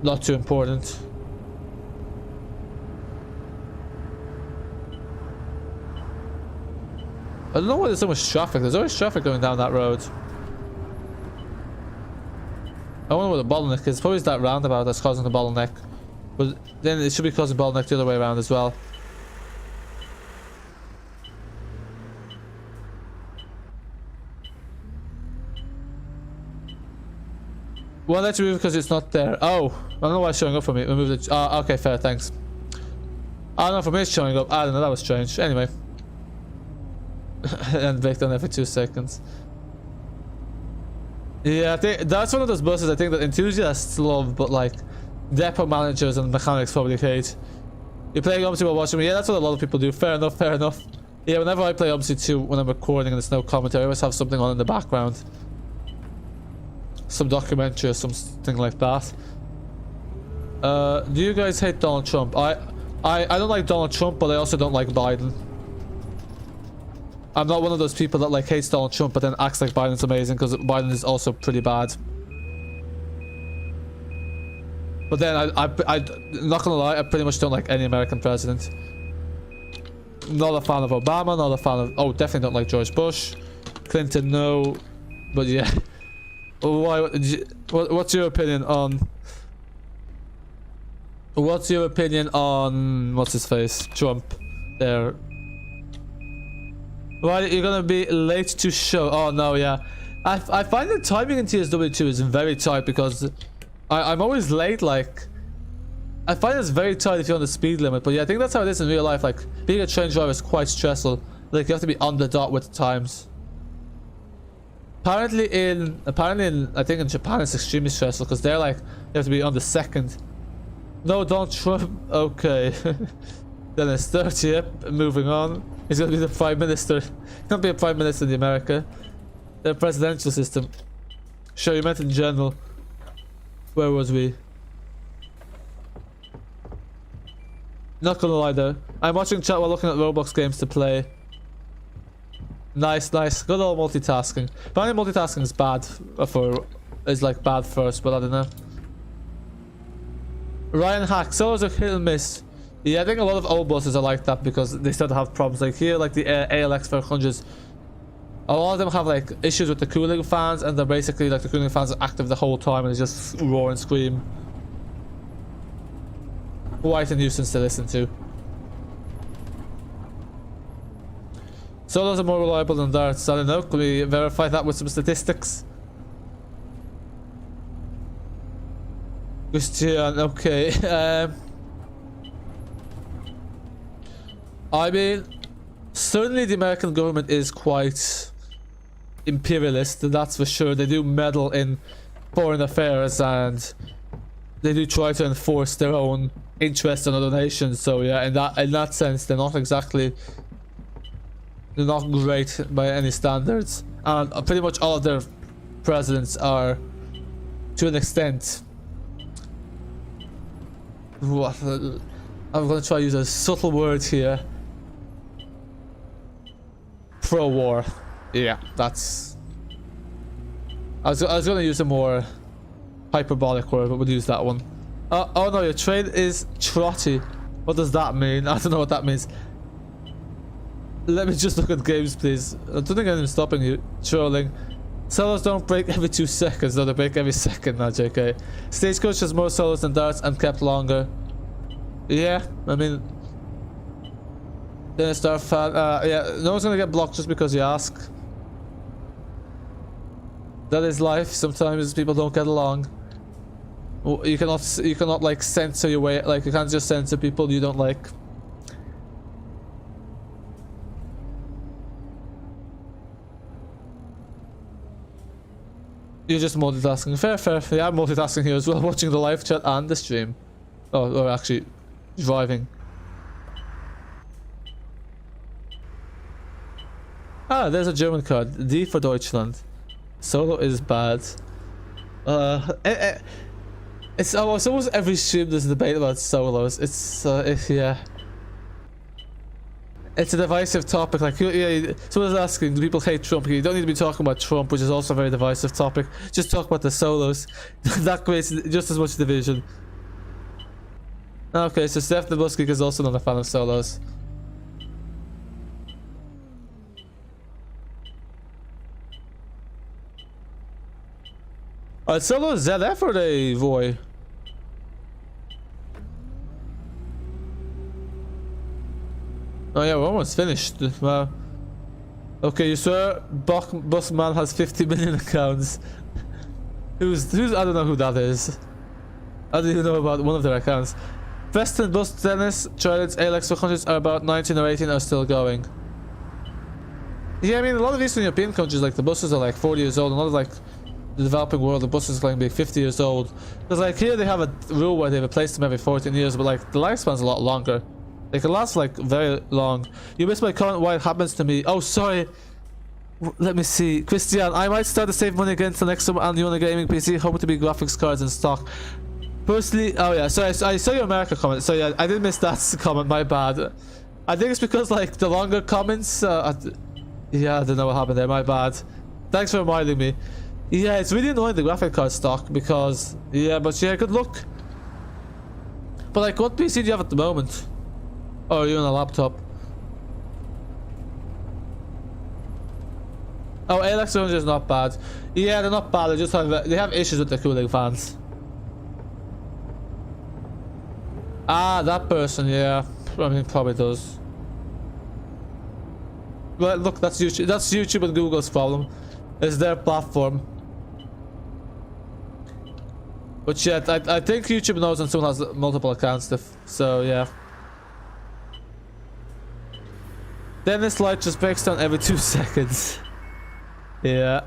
Not too important. I don't know why there's so much traffic. There's always traffic going down that road. I wonder what the bottleneck is. Probably it's that roundabout that's causing the bottleneck. But then it should be causing bottleneck the other way around as well. Well, let's remove it because it's not there. Oh, I don't know why it's showing up for me. Remove it. Oh, okay, fair, thanks. I don't know, for me it's showing up. I don't know, that was strange. Anyway. And breakdown every 2 seconds. Yeah, I think that's one of those buses I think that enthusiasts love, but like depot managers and mechanics probably hate. You're playing Omsi while watching me. Yeah, that's what a lot of people do. Fair enough, fair enough. Yeah, whenever I play Omsi 2, when I'm recording and there's no commentary, I always have something on in the background. Some documentary or something like that. Do you guys hate Donald Trump? I don't like Donald Trump, but I also don't like Biden. I'm not one of those people that like hates Donald Trump but then acts like Biden's amazing, because Biden is also pretty bad. But then I'm not gonna lie, I pretty much don't like any American president. Not a fan of Obama, not a fan of... Oh, definitely don't like George Bush. Clinton, no. But yeah. Why? What's your opinion on... What's your opinion on... What's his face? Trump. There. Why you're gonna be late to show? Oh no, yeah. I find the timing in TSW2 is very tight because I'm always late. Like, I find it's very tight if you're on the speed limit. But yeah, I think that's how it is in real life. Like, being a train driver is quite stressful. Like, you have to be on the dot with the times. Apparently in I think in Japan it's extremely stressful because they're like, you have to be on the second. No, Donald Trump. Okay. Then it's 30. Yep. Moving on. He's gonna be the prime minister. He can't be a prime minister in America. The presidential system. Sure, you meant in general. Where was we? Not gonna lie though. I'm watching chat while looking at Roblox games to play. Nice, nice. Good old multitasking. Apparently multitasking is bad is like bad first, but I don't know. Ryan Hack, solos are hit and miss. Yeah, I think a lot of old buses are like that because they still have problems. Like here, like the ALX 400s, a lot of them have like issues with the cooling fans, and they're basically like the cooling fans are active the whole time and they just roar and scream. Quite a nuisance to listen to. Solos are more reliable than darts. I don't know. Can we verify that with some statistics? Christian, okay. I mean, certainly the American government is quite imperialist, that's for sure. They do meddle in foreign affairs and they do try to enforce their own interests on other nations. So yeah, in that sense, they're not great by any standards. And pretty much all of their presidents are, to an extent, what I'm gonna try to use a subtle word here. Pro-war. Yeah, that's... I was gonna use a more hyperbolic word, but we'll use that one. Oh no, your train is trotty. What does that mean? I don't know what that means. Let me just look at games, please. I don't think I'm stopping you. Trolling. Solos don't break every 2 seconds. No, they break every second now, JK. Stagecoach has more solos than darts and kept longer. Yeah, I mean... Then start fan. Yeah, no one's gonna get blocked just because you ask. That is life. Sometimes people don't get along. You cannot like censor your way. Like you can't just censor people you don't like. You're just multitasking. Fair, fair. Yeah, I'm multitasking here as well, watching the live chat and the stream. Oh, or actually, driving. Ah, there's a German card. D for Deutschland. Solo is bad. It's almost every stream there's a debate about solos. Yeah. It's a divisive topic. Like, yeah, someone's asking, do people hate Trump? You don't need to be talking about Trump, which is also a very divisive topic. Just talk about the solos. That creates just as much division. Okay, so Steph the Bus Geek is also not a fan of solos. Solo ZF or the Voith? Oh yeah, we're almost finished. Wow. Okay, you swear Busman has 50 million accounts. Who's I don't know who that is. I don't even know about one of their accounts. Preston Bus Dennis Tridents ALX 400s are about 19 or 18 are still going. Yeah, I mean a lot of Eastern European countries, like the buses are like 40 years old, and a lot of like the developing world, the buses are like being 50 years old. Because like here they have a rule where they replace them every 14 years, but like the lifespan's a lot longer. It can last like very long. You missed my comment why it happens to me. Oh, sorry. Let me see. Christian, I might start to save money again till next summer and you on a gaming PC. Hoping to be graphics cards in stock. Personally, oh yeah, sorry, I saw your America comment. So yeah, I did miss that comment, my bad. I think it's because like the longer comments, yeah, I don't know what happened there, my bad. Thanks for reminding me. Yeah, it's really annoying the graphic card stock because, yeah, but yeah, good luck. But like, what PC do you have at the moment? Oh, you're on a laptop. Oh, ADL 200 is not bad. Yeah, they're not bad. They have issues with the cooling fans. Ah, that person, yeah. I mean, probably does. Well, look, that's YouTube. That's YouTube and Google's problem. It's their platform. But yeah, I think YouTube knows when someone has multiple accounts. So yeah. Dennis Light just breaks down every 2 seconds. Yeah.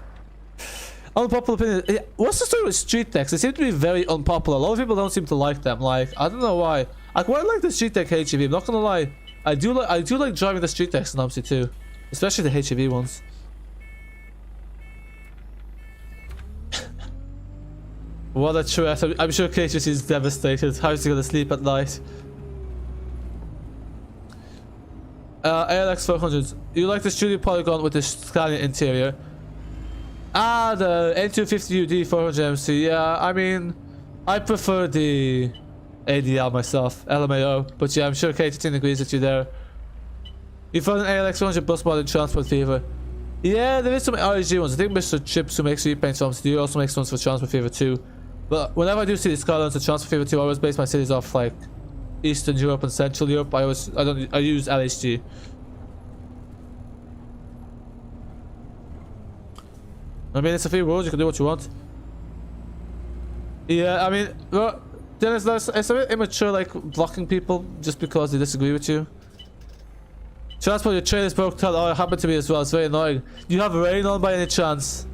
Unpopular opinion. Yeah. What's the story with street decks? They seem to be very unpopular. A lot of people don't seem to like them. Like, I don't know why. I quite like the street deck HEV. I'm not gonna lie. I do like driving the street decks in Omsi too, especially the HEV ones. What a threat. I'm sure KHC is devastated. How's he gonna sleep at night? ALX 400. You like the Studio Polygon with the Scania interior? Ah, the N250UD 400MC. Yeah, I mean, I prefer the ADL myself, LMAO. But yeah, I'm sure KHC agrees with you there. You found an ALX 400 bus mod in Transport Fever? Yeah, there is some RG ones. I think Mr. Chips, who makes repaints for Omsi, also makes ones for Transport Fever too. But whenever I do see the Skylines of Transport Fever 2, I always base my cities off like Eastern Europe and Central Europe. I use LHG. I mean, it's a free world, you can do what you want. Yeah, I mean, well, Dennis, it's a bit immature, like, blocking people just because they disagree with you. Transport, your train is broke down. Oh, it happened to me as well, it's very annoying. Do you have rain on by any chance?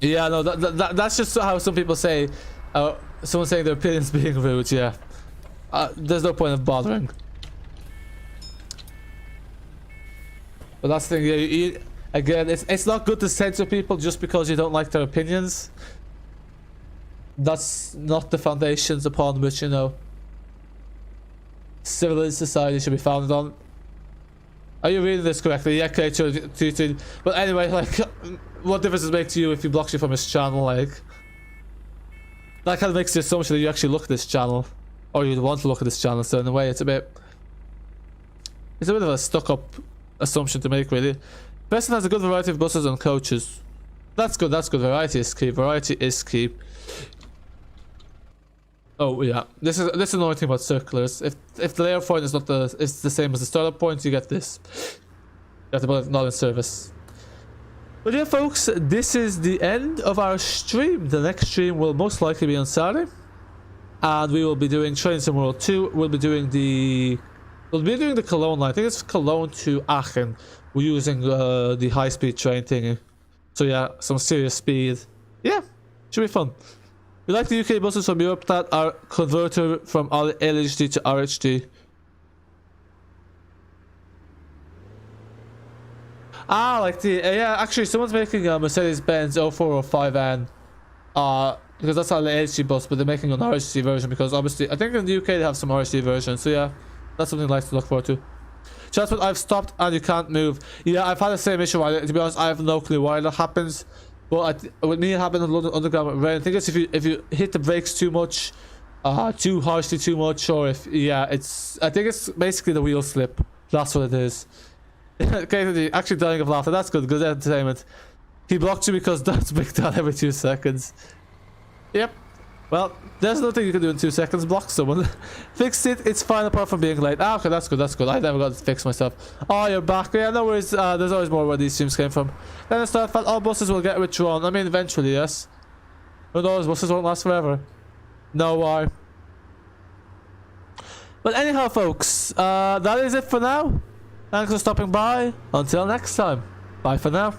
Yeah, no, that's just how some people say, someone saying their opinion's being rude, yeah. There's no point of bothering. But that's the thing, yeah, again, it's not good to censor people just because you don't like their opinions. That's not the foundations upon which, you know, civilized society should be founded on. Are you reading this correctly? Yeah, okay, true. But anyway, like, what difference does it make to you if he blocks you from his channel? Like, that kind of makes the assumption that you actually look at this channel, or you want to look at this channel. So in a way, it's a bit of a stuck-up assumption to make, really. Preston has a good variety of buses and coaches. That's good. That's good. Variety is key. Variety is key. Oh yeah, this is another thing about circulars. If the layout point is the same as the startup point, you get this. You have to put it not in service. But yeah, folks, this is the end of our stream. The next stream will most likely be on Saturday, and we will be doing Train Sim World 2. We'll be doing the Cologne line. I think it's Cologne to Aachen. We're using the high-speed train thingy. So yeah, some serious speed. Yeah, should be fun. We like the UK buses from Europe that are converted from LHD to RHD. Ah, like the yeah. Actually, someone's making a Mercedes-Benz 0405N. Because that's not the LHD bus, but they're making an RHD version because obviously I think in the UK they have some RHD versions. So yeah, that's something nice to look forward to. Transport, I've stopped and you can't move. Yeah, I've had the same issue. To be honest, I have no clue why that happens. But with me, it happened in London Underground rain. I think it's if you hit the brakes too much, too harshly, too much, or if I think it's basically the wheel slip. That's what it is. Okay, actually dying of laughter. That's good. Good entertainment. He blocked you because that's break down every 2 seconds. Yep. Well, there's nothing you can do in 2 seconds. Block someone. Fixed it. It's fine apart from being late. Ah, okay, that's good. That's good. I never got to fix myself. Oh, you're back. Yeah, no worries. There's always more where these streams came from. Then I start that all buses will get withdrawn. I mean, eventually, yes. But those buses won't last forever. No why. But anyhow, folks, that is it for now. Thanks for stopping by. Until next time. Bye for now.